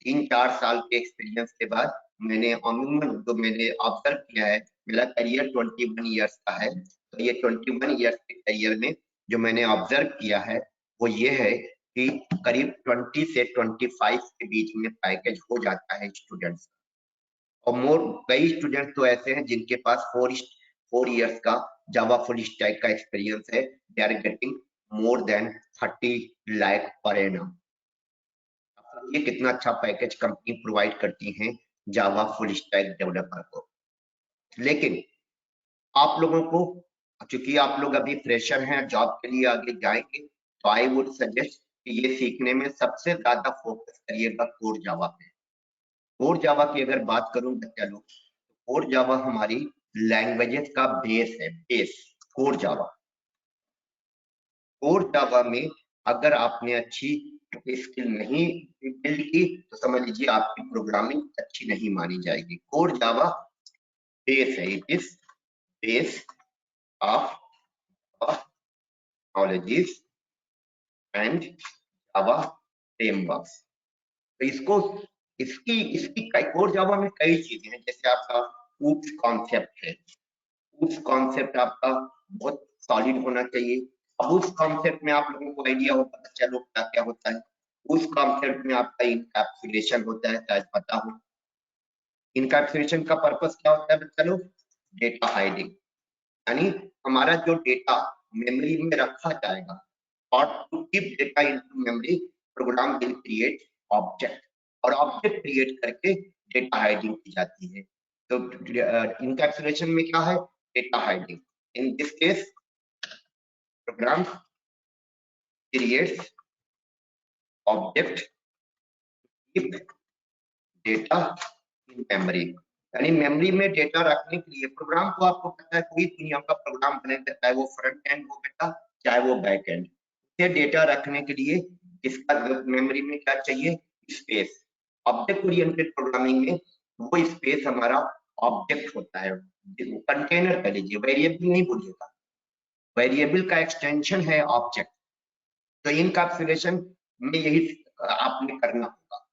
3-4 साल के एक्सपीरियंस के बाद, मैंने अमूमन जो मैंने ऑब्जर्व किया है, मेरा करियर 21 ईयर्स का है, तो ये 21 ईयर्स के करियर में जो मैंने ऑब्जर्व किया है वो ये है कि करीब 20 से 25 के बीच में पैकेज हो जाता है स्टूडेंट्स, और कई स्टूडेंट्स तो ऐसे हैं जिनके पास 4 इयर्स का जावा फुल स्टैक का एक्सपीरियंस है, they are getting more than 30 lakh per annum. ये कितना अच्छा पैकेज कंपनी प्रोवाइड करती है जावा फुल स्टैक डेवलपर को। लेकिन आप लोगों को चूंकि आप लोग अभी फ्रेशर हैं, जॉब के लिए आगे जाएंगे, तो आई वुड सजेस्ट कि ये सीखने में सबसे ज्यादा फोकस करिएगा कोर जावा पे। कोर जावा की अगर बात करूं बच्चा लोग, कोर जावा हमारी लैंग्वेजेस का बेस है, बेस कोर जावा। कोर जावा में अगर आपने अच्छी स्किल नहीं बिल्ड की तो समझ लीजिए आपकी प्रोग्रामिंग अच्छी नहीं मानी जाएगी। कोर जावा बेस है, it is base of knowledges and Java frameworks. तो इसको इसकी इसकी कोर जावा में कई चीजें हैं, जैसे आपका ऊप्स कॉन्सेप्ट है। ऊप्स कॉन्सेप्ट आपका बहुत सॉलिड होना चाहिए। अब उस कॉन्सेप्ट में आप लोगों को आइडिया होगा चलो क्या क्या होता है। उस कॉन्सेप्ट में आपका इनकैप्सुलेशन होता है, शायद पता हो। इनकैप्सुलेशन का पर्पस क्या होता है बच्चा लोग? डेटा हाइडिंग, यानी हमारा जो डेटा मेमोरी में रखा जाएगा, और to keep data into memory program will create object, और ऑब्जेक्ट क्रिएट करके डेटा हाइडिंग की जाती है। तो इनकैप्सुलेशन में क्या है? Data hiding. In this case program creates object keep data in memory, यानी मेमोरी में डेटा रखने के लिए प्रोग्राम को, आपको पता है कोई दुनिया का प्रोग्राम बनेगा, चाहे वो फ्रंट एंड हो बेटा चाहे वो बैक एंड, से डेटा रखने के लिए इसका मेमोरी में क्या चाहिए? स्पेस। ऑब्जेक्ट ओरिएंटेड प्रोग्रामिंग में वो स्पेस हमारा ऑब्जेक्ट होता है, कंटेनर कह लीजिए, वेरिएबल नहीं बोलिएगा, वेरिएबल का एक्सटेंशन है ऑब्जेक्ट। तो इनकैप्सुलेशन में यही आपने करना होगा,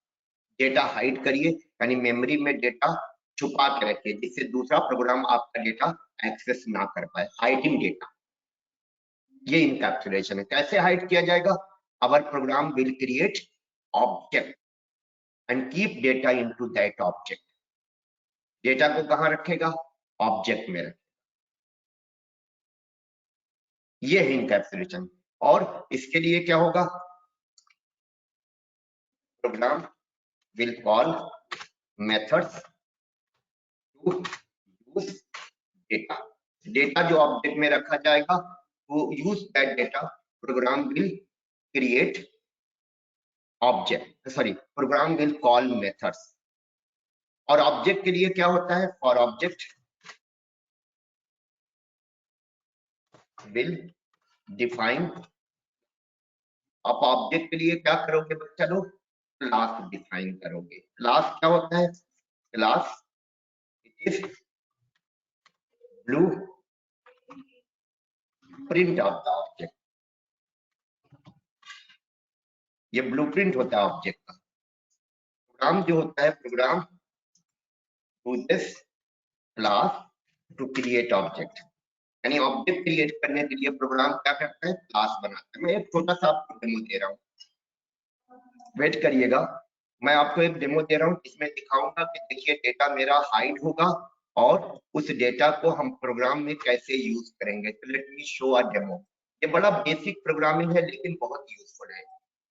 डेटा हाइड करिए, यानी मेमोरी में डेटा छुपा के रखिए जिससे दूसरा प्रोग्राम आपका डेटा एक्सेस ना कर पाए, हाइडिंग डेटा। ये इनकैप्सुलेशन है। कैसे हाइड किया जाएगा? Our program will create object and keep data into that object. Data को कहां रखेगा? ऑब्जेक्ट में रखेगा। ये है इनकैप्सुलेशन। और इसके लिए क्या होगा? Program will call methods to use data. Data जो ऑब्जेक्ट में रखा जाएगा वो use that data, program will create object, sorry program will call methods. और ऑब्जेक्ट के लिए क्या होता है? For object will define. आप ऑब्जेक्ट के लिए क्या करोगे बच्चा लोग? क्लास डिफाइन करोगे। क्लास क्या होता है? Class it is blueprint of the object. ये ब्लूप्रिंट होता है ऑब्जेक्ट का। प्रोग्राम जो होता है, program uses class to create object, यानी ऑब्जेक्ट क्रिएट करने के लिए प्रोग्राम क्या करता है? क्लास बनाता है। मैं एक छोटा सा आपको डेमो दे रहा हूँ, वेट करिएगा। मैं आपको एक डेमो दे रहा हूँ, इसमें दिखाऊंगा कि देखिए डेटा मेरा हाइड होगा और उस डेटा को हम प्रोग्राम में कैसे यूज करेंगे। तो लेट मी शो अ डेमो। ये बड़ा बेसिक प्रोग्रामिंग है लेकिन बहुत यूजफुल है।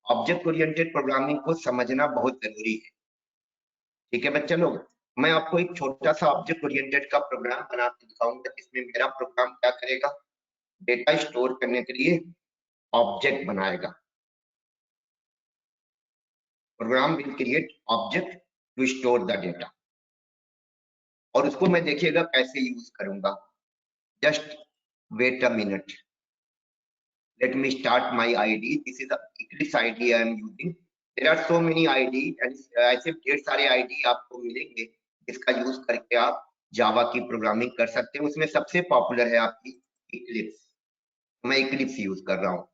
ऑब्जेक्ट ओरिएंटेड प्रोग्रामिंग को समझना बहुत जरूरी है। ठीक है बच्चे लोग, मैं आपको एक छोटा सा ऑब्जेक्ट ओरिएंटेड का प्रोग्राम बना के दिखाऊंगा। इसमें मेरा प्रोग्राम क्या करेगा? डेटा स्टोर करने के लिए ऑब्जेक्ट बनाएगा। Program will create object to store the data, और उसको मैं देखिएगा कैसे यूज करूंगा। Just wait a minute, let me start my IDE. This is the Eclipse IDE I am using. There are so many IDE, ऐसे ढेर सारे ID आपको मिलेंगे जिसका यूज करके आप जावा की प्रोग्रामिंग कर सकते हैं। उसमें सबसे पॉपुलर है आपकी इक्लिप्स। मैं इक्लिप्स यूज कर रहा हूँ।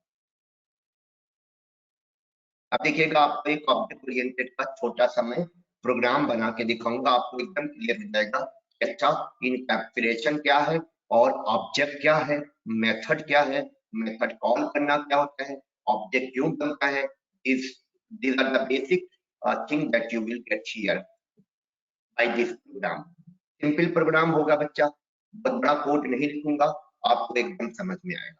अब देखिएगा आपको एक ऑब्जेक्ट ओरिएंटेड का छोटा सा मैं प्रोग्राम बना के दिखाऊंगा, आपको एकदम क्लियर हो जाएगा कि अच्छा इनकैप्सुलेशन क्या है और ऑब्जेक्ट क्या है, मेथड क्या है, मेथड कॉल करना क्या होता है, ऑब्जेक्ट क्यों बनता है। these are the basic thing that you will get here by this program। Simple program होगा बच्चा, बहुत बड़ा कोड नहीं लिखूंगा, आपको एकदम समझ में आएगा।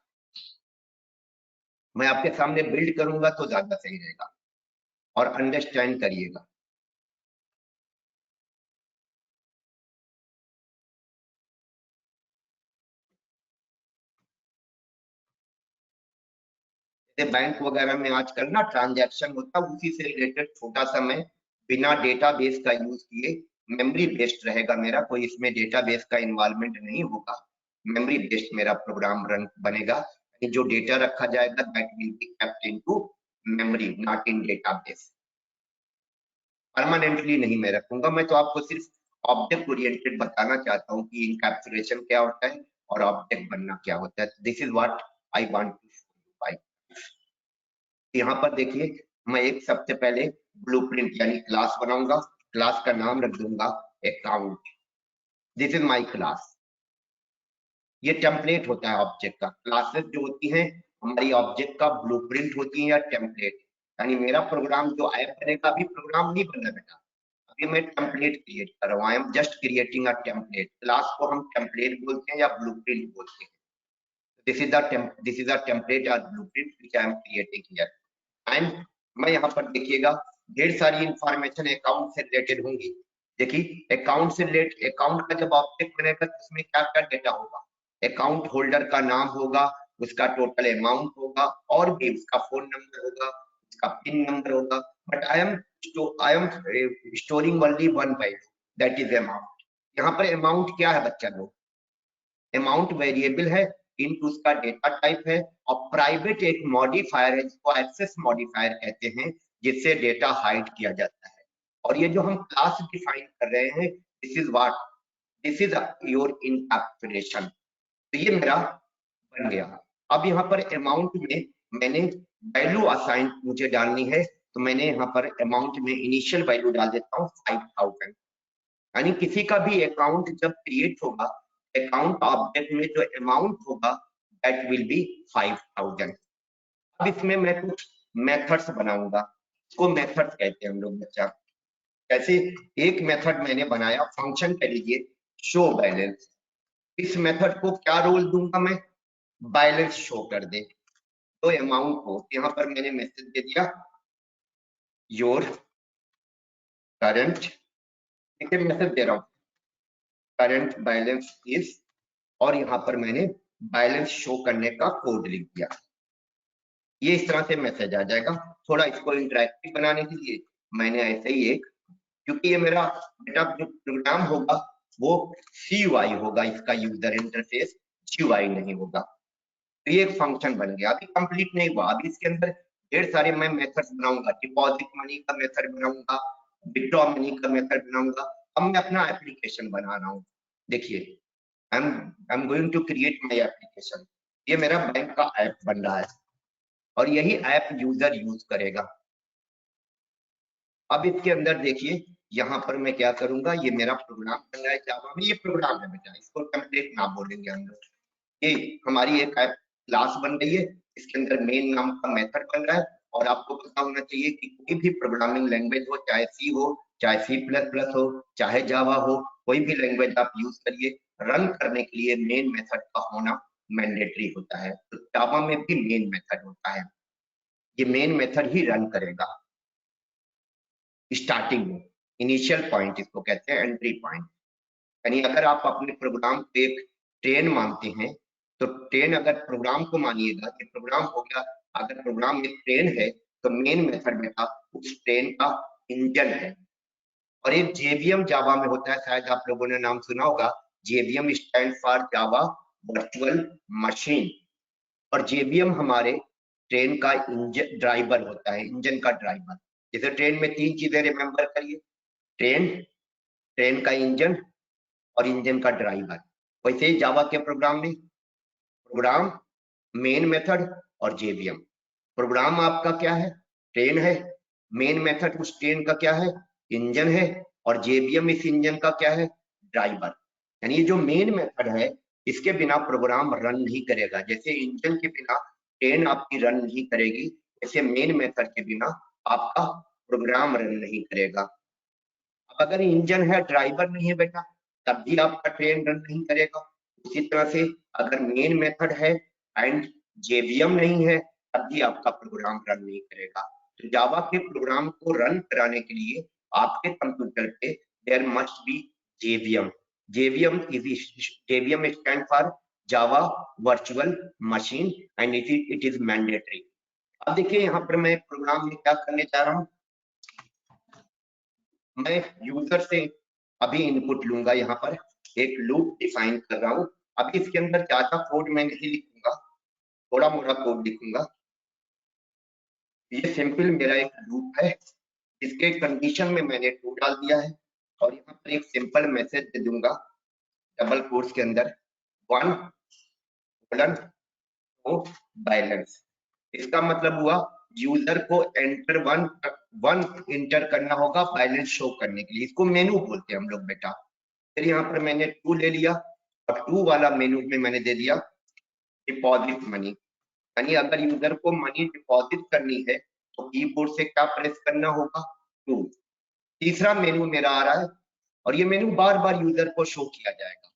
मैं आपके सामने बिल्ड करूंगा तो ज्यादा सही रहेगा और अंडरस्टैंड करिएगा। जैसे बैंक वगैरह में आजकल ना ट्रांजैक्शन होता है, उसी से रिलेटेड छोटा सा मैं बिना डेटाबेस का यूज किए, मेमोरी बेस्ड रहेगा मेरा, कोई इसमें डेटाबेस का इन्वॉल्वमेंट नहीं होगा, मेमोरी बेस्ड मेरा प्रोग्राम रन बनेगा। जो डेटा रखा जाएगा that will be kept into memory, not in database. Permanently नहीं मैं रखूंगा, मैं तो आपको सिर्फ ऑब्जेक्ट ओरिएंटेड बताना चाहता हूँ कि इनकैप्सुलेशन क्या होता है और ऑब्जेक्ट बनना क्या होता है। This is what I want to show you by. यहाँ पर देखिए, मैं एक सबसे पहले ब्लूप्रिंट यानी क्लास बनाऊंगा, क्लास का नाम रख दूंगा account. This is my class. ये टेम्पलेट होता है ऑब्जेक्ट का। क्लासेस जो होती हैं हमारी ऑब्जेक्ट का ब्लूप्रिंट होती है या टेम्पलेट, यानी मेरा प्रोग्राम जो ऐप बनेगा, अभी प्रोग्राम नहीं बना बेटा, अभी मैं टेम्पलेट क्रिएट कर रहा हूँ। I am just creating a template. Class को हम टेम्पलेट बोलते हैं या ब्लूप्रिंट बोलते हैं। दिस इज अ टेम्पलेट और blueprint which I am creating here. And मैं यहाँ पर देखिएगा ढेर सारी इंफॉर्मेशन अकाउंट से रिलेटेड होंगी। देखिए अकाउंट से रिलेटेड, अकाउंट का जब ऑब्जेक्ट बनेगा तो उसमें क्या क्या डेटा होगा, अकाउंट होल्डर का नाम होगा, उसका टोटल अमाउंट होगा, और भी उसका फोन नंबर होगा, उसका पिन नंबर होगा। But I am storing only one value, that is amount. यहाँ पर अमाउंट क्या है बच्चा लोग, अमाउंट वेरिएबल है, इंट उसका डेटा टाइप है, और प्राइवेट एक मॉडिफायर है जिसको एक्सेस मॉडिफायर कहते हैं, जिससे डेटा हाइड किया जाता है। और ये जो हम क्लास डिफाइन कर रहे हैं, this is what, this is your encapsulation. तो ये मेरा बन गया। अब यहाँ पर अमाउंट में मैंने वैल्यू असाइन मुझे डालनी है, तो मैंने यहाँ पर अमाउंट में इनिशियल वैल्यू डाल देता हूँ 5000। यानी किसी का भी अकाउंट जब क्रिएट होगा, अकाउंट ऑब्जेक्ट में जो अमाउंट होगा दैट विल बी 5000। अब इसमें मैं कुछ मेथड्स बनाऊंगा, इसको मेथड्स कहते हैं हम लोग बच्चा। कैसे, एक मेथड मैंने बनाया, फंक्शन कह लीजिए शो बैलेंस। इस मेथड को क्या रोल दूंगा मैं, बैलेंस शो कर दे तो अमाउंट को। यहाँ पर मैंने मैसेज दे दिया योर करंट, ठीक है, मैसेज दे रहा हूँ करंट बैलेंस इज, और यहाँ पर मैंने बैलेंस शो करने का कोड लिख दिया। ये इस तरह से मैसेज आ जाएगा। थोड़ा इसको इंटरेक्टिव बनाने के लिए मैंने ऐसे ही एक, क्योंकि ये मेरा बेटा जो प्रोग्राम होगा वो CUI होगा, इसका यूजर इंटरफेस GUI नहीं होगा। तो ये एक फंक्शन बन गया। अभी कंप्लीट नहीं हुआ, अभी इसके अंदर ढेर सारे मैं मेथड्स बनाऊंगा। डिपॉजिट मनी का मेथड बनाऊंगा, विथड्रॉ मनी का मेथड बनाऊंगा। अब मैं अपना एप्लीकेशन बना रहा हूँ। देखिए I am going to create my application. ये मेरा बैंक का ऐप बन रहा है और यही ऐप यूजर यूज करेगा। अब इसके अंदर देखिए यहाँ पर मैं क्या करूंगा, ये मेरा प्रोग्राम बन रहा है जावा में, ये प्रोग्राम है बेटा, इसको टेम्पलेट ना बोलेंगे हम लोग। ये हमारी एक ऐप क्लास बन रही है, इसके अंदर मेन नाम का मेथड बन रहा है। और आपको पता होना चाहिए कि कोई भी प्रोग्रामिंग लैंग्वेज हो, चाहे सी हो, चाहे C++ हो, चाहे जावा हो, कोई भी लैंग्वेज आप यूज करिए, रन करने के लिए मेन मेथड का होना मैंडेटरी होता है। तो जावा में भी मेन मेथड होता है, ये मेन मेथड ही रन करेगा स्टार्टिंग में। इनिशियल पॉइंट इसको कहते हैं, एंट्री पॉइंट। यानी अगर आप अपने प्रोग्राम को एक ट्रेन मानते हैं, तो ट्रेन अगर प्रोग्राम को मानिएगा कि प्रोग्राम हो गया, अगर प्रोग्राम एक ट्रेन है तो मेन मेथड बेटा उस ट्रेन का इंजन है। और एक JVM जावा में होता है, शायद आप लोगों ने नाम सुना होगा, JVM stand for Java virtual machine. और JVM हमारे ट्रेन का इंजन ड्राइवर होता है, इंजन का ड्राइवर। जैसे ट्रेन में 3 चीजें रिमेंबर करिए, ट्रेन, ट्रेन का इंजन और इंजन का ड्राइवर। वैसे ही जावा के प्रोग्राम में प्रोग्राम, मेन मेथड और JVM। प्रोग्राम आपका क्या है, ट्रेन है, मेन मेथड उस ट्रेन का क्या है, इंजन है, और JVM इस इंजन का क्या है, ड्राइवर। यानी ये जो मेन मेथड है इसके बिना प्रोग्राम रन नहीं करेगा। जैसे इंजन के बिना ट्रेन आपकी रन नहीं करेगी, ऐसे मेन मेथड के बिना आपका प्रोग्राम रन नहीं करेगा। अब अगर इंजन है ड्राइवर नहीं है बेटा, तब भी आपका ट्रेन रन नहीं करेगा। उसी तरह से अगर मेन मेथड है एंड JVM नहीं है, तब भी आपका प्रोग्राम रन नहीं करेगा। तो जावा के प्रोग्राम को रन कराने के लिए आपके कंप्यूटर पे there must be JVM। JVM stand for Java virtual machine and it is mandatory. अब देखिए यहाँ पर मैं प्रोग्राम में क्या करने जा रहा हूँ, मैं यूजर से अभी इनपुट लूंगा, यहाँ पर एक लूप डिफाइन कर रहा हूँ। अभी इसके अंदर ज्यादा कोड मैं नहीं लिखूंगा, थोड़ा मोड़ा कोड लिखूंगा। ये सिंपल मेरा एक लूप है, इसके कंडीशन में मैंने ट्रू डाल दिया है और यहाँ पर एक सिंपल मैसेज दे दूंगा डबल कोट्स के अंदर 1 बैलेंस। इसका मतलब हुआ यूजर को एंटर वन इंटर करना होगा बैलेंस शो करने के लिए। इसको मेनू बोलते हैं हम लोग बेटा। फिर यहाँ पर मैंने 2 ले लिया और 2 वाला मेनू में मैंने दे दिया डिपॉजिट मनी, यानी अगर यूजर को मनी डिपॉजिट करनी है तो कीबोर्ड से क्या प्रेस करना होगा 2। तीसरा मेनू मेरा आ रहा है और ये मेनू बार बार यूजर को शो किया जाएगा,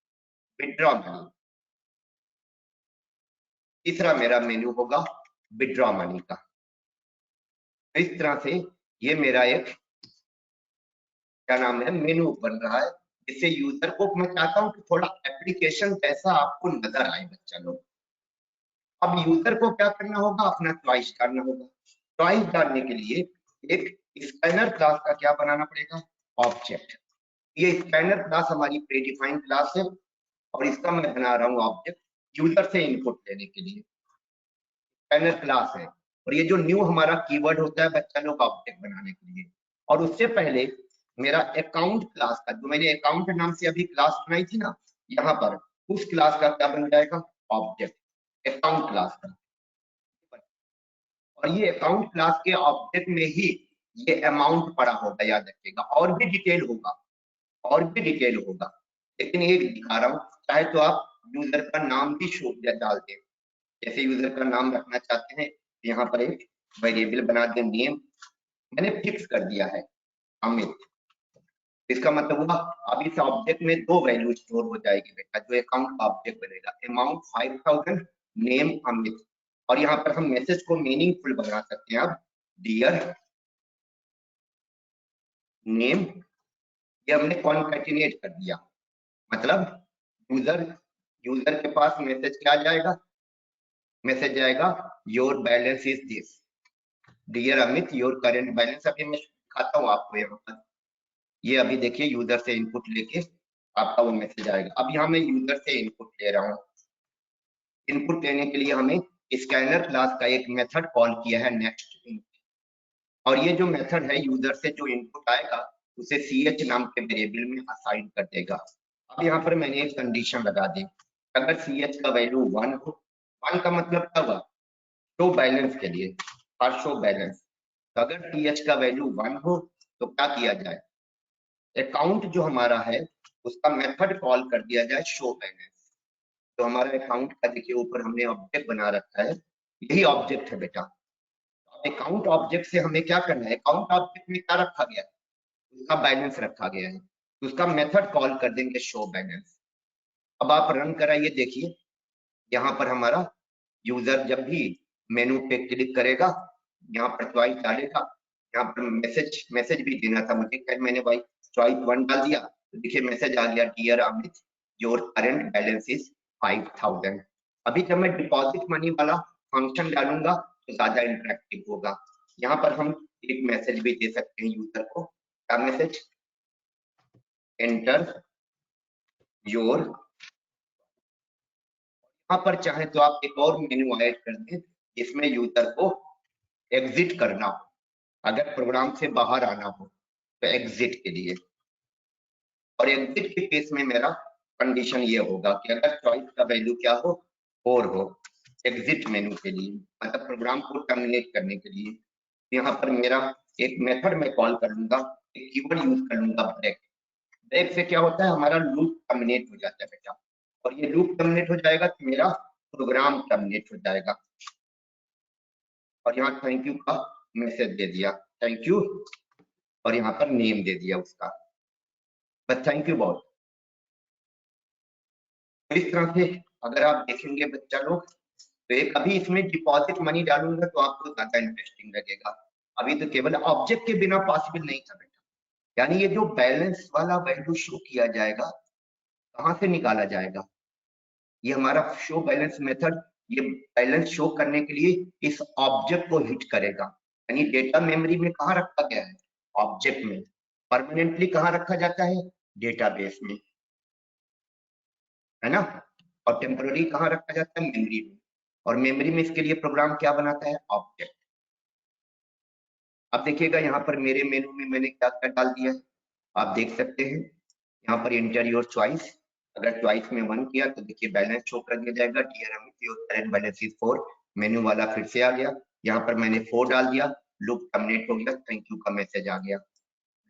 विड्रॉ मनी। तीसरा मेरा मेनू होगा विड्रॉ मनी का। इस तरह से ये मेरा एक क्या नाम है मेनू बन रहा है, जिससे यूजर को मैं चाहता हूं कि थोड़ा एप्लीकेशन जैसा आपको नजर आए बच्चा लोग। अब यूजर को क्या करना होगा, अपना चॉइस डालना होगा। चॉइस डालने के लिए एक स्कैनर क्लास का क्या बनाना पड़ेगा, ऑब्जेक्ट। ये स्कैनर क्लास हमारी प्रीडिफाइंड क्लास है और इसका मैं बना रहा हूँ ऑब्जेक्ट यूजर से इनपुट लेने के लिए। स्कैनर क्लास है और ये जो न्यू हमारा कीवर्ड होता है बच्चा लोग ऑब्जेक्ट बनाने के लिए। और उससे पहले मेरा अकाउंट क्लास का, जो मैंने अकाउंट नाम से अभी क्लास बनाई थी ना, यहाँ पर उस क्लास का क्या बन जाएगा, ऑब्जेक्ट अकाउंट क्लास का। और ये अकाउंट क्लास के ऑब्जेक्ट में ही ये अमाउंट पड़ा होगा, याद रखिएगा। और भी डिटेल होगा, और भी डिटेल होगा, लेकिन ये दिखा रहा हूँ। चाहे तो आप यूजर का नाम भी शो डाल दें, जैसे यूजर का नाम रखना चाहते हैं यहाँ पर एक वेरिएबल बना दें नेम, मैंने फिक्स कर दिया है अमित। इसका मतलब हुआ अब इस ऑब्जेक्ट में 2 वैल्यू स्टोर हो जाएगी बेटा, जो अकाउंट का ऑब्जेक्ट बनेगा। Amount 5000, name Amit. और यहाँ पर हम मैसेज को मीनिंगफुल बना सकते हैं। अब डियर नेम, ये हमने कॉन्कैटिनेट कर दिया, मतलब यूजर के पास मैसेज क्या जाएगा, मैसेज जाएगा your balance is this, dear Amit your current balance. अभी मैं दिखाता हूँ आपको यहाँ पर, ये अभी देखिए यूजर से इनपुट लेके आपका वो मैसेज आएगा। अब यहाँ मैं यूजर से इनपुट ले रहा हूँ। इनपुट लेने के लिए हमें स्कैनर क्लास का एक मेथड कॉल किया है नेक्स्ट इनपुट, और ये जो मेथड है यूजर से जो इनपुट आएगा उसे ch नाम के वेरिएबल में असाइन कर देगा। अब यहाँ पर मैंने एक कंडीशन लगा दी, अगर ch का वैल्यू 1 हो, 1 का मतलब क्या हुआ, शो बैलेंस के लिए, हर शो बैलेंस। तो अगर th का वैल्यू 1 हो तो क्या किया जाए, अकाउंट जो हमारा है उसका मेथड कॉल कर दिया जाए शो बैलेंस। तो हमारा अकाउंट का देखिए ऊपर हमने ऑब्जेक्ट बना रखा है, यही ऑब्जेक्ट है बेटा। अकाउंट ऑब्जेक्ट से हमें क्या करना है, अकाउंट ऑब्जेक्ट में क्या रखा गया है, उसका बैलेंस रखा गया है, तो उसका मेथड कॉल कर देंगे शो बैलेंस। अब आप रन कराइए, देखिए यहाँ पर हमारा यूजर जब भी मेनू पे क्लिक करेगा, यहाँ पर चॉइस डालेगा, यहाँ पर मैसेज भी देना था मुझे, क्या मैंने भाई चॉइस 1 डाल दिया तो देखिए मैसेज आ गया dear Amit your current balance is 5000। अभी जब मैं डिपॉजिट मनी वाला फंक्शन डालूंगा तो ज्यादा इंटरेक्टिव होगा। यहाँ पर हम एक मैसेज भी दे सकते हैं यूजर को, क्या मैसेज, एंटर योर। यहाँ पर चाहे तो आप एक और मेन्यू ऐड कर दें जिसमें यूजर को एग्जिट करना हो, अगर प्रोग्राम से बाहर आना हो तो एग्जिट के लिए। और एग्जिट के केस में मेरा कंडीशन ये होगा कि अगर चॉइस का वैल्यू क्या हो 4 हो, एग्जिट मेनू के लिए, मतलब प्रोग्राम को टर्मिनेट करने के लिए। यहाँ पर मेरा एक मेथड में कॉल कर लूंगा, एक कीवर्ड यूज कर लूंगा ब्रेक। ब्रेक से क्या होता है, हमारा लूप टर्मिनेट हो जाता है बेटा, और ये लूप टर्मिनेट हो जाएगा तो मेरा प्रोग्राम टर्मिनेट हो जाएगा। और यहाँ थैंक यू का मैसेज दे दिया, थैंक यू, और यहाँ पर नेम दे दिया उसका, बस थैंक यू बहुत। इस तरह से अगर आप देखेंगे बच्चा लोग, तो एक अभी इसमें डिपॉजिट मनी डालूंगा तो आपको ज्यादा इंटरेस्टिंग लगेगा। अभी तो केवल ऑब्जेक्ट के बिना पॉसिबल नहीं था बेटा, यानी ये जो बैलेंस वाला वैल्यू शो किया जाएगा कहाँ से निकाला जाएगा, ये हमारा शो बैलेंस मेथड ये बैलेंस शो करने के लिए इस ऑब्जेक्ट को हिट करेगा। यानी डेटा मेमोरी में कहाँ रखा गया है? ऑब्जेक्ट में। परमानेंटली कहाँ रखा जाता है? डेटाबेस में, है ना। और टेम्पररी कहाँ रखा जाता है? मेमोरी में। और मेमोरी में इसके लिए प्रोग्राम क्या बनाता है? ऑब्जेक्ट। अब देखिएगा यहाँ पर मेरे मेनू में मैंने क्या क्या डाल दिया है, आप देख सकते हैं। यहाँ पर इंटर योर चॉइस, अगर चॉइस में 1 किया तो देखिए बैलेंस शो कर दिया जाएगा, dear Amit your current balance is 4। Menu वाला फिर से आ गया, यहाँ पर मैंने 4 डाल दिया, लूप टर्मिनेट हो गया, थैंक यू का मैसेज आ गया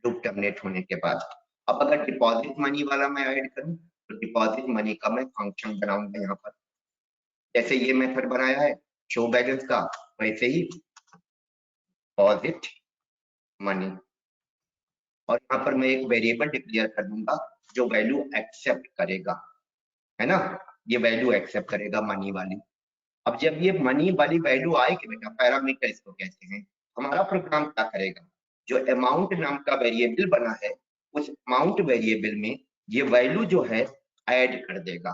लूप टर्मिनेट होने के बाद। अब अगर डिपॉजिट मनी वाला मैं ऐड करूं तो डिपॉजिट मनी का मैं फंक्शन बनाऊंगा यहाँ पर। जैसे ये मेथड बनाया है शो बैलेंस का, वैसे ही डिपॉजिट मनी, और यहाँ पर मैं एक वेरिएबल डिक्लेयर कर दूंगा जो वैल्यू एक्सेप्ट करेगा, है ना। ये वैल्यू एक्सेप्ट करेगा मनी वाली। अब जब ये मनी वाली वैल्यू आएगी बेटा, पैरामीटर इसको कहते हैं, हमारा प्रोग्राम क्या करेगा, जो अमाउंट नाम का वेरिएबल बना है उस अमाउंट वेरिएबल में ये वैल्यू जो है ऐड कर देगा।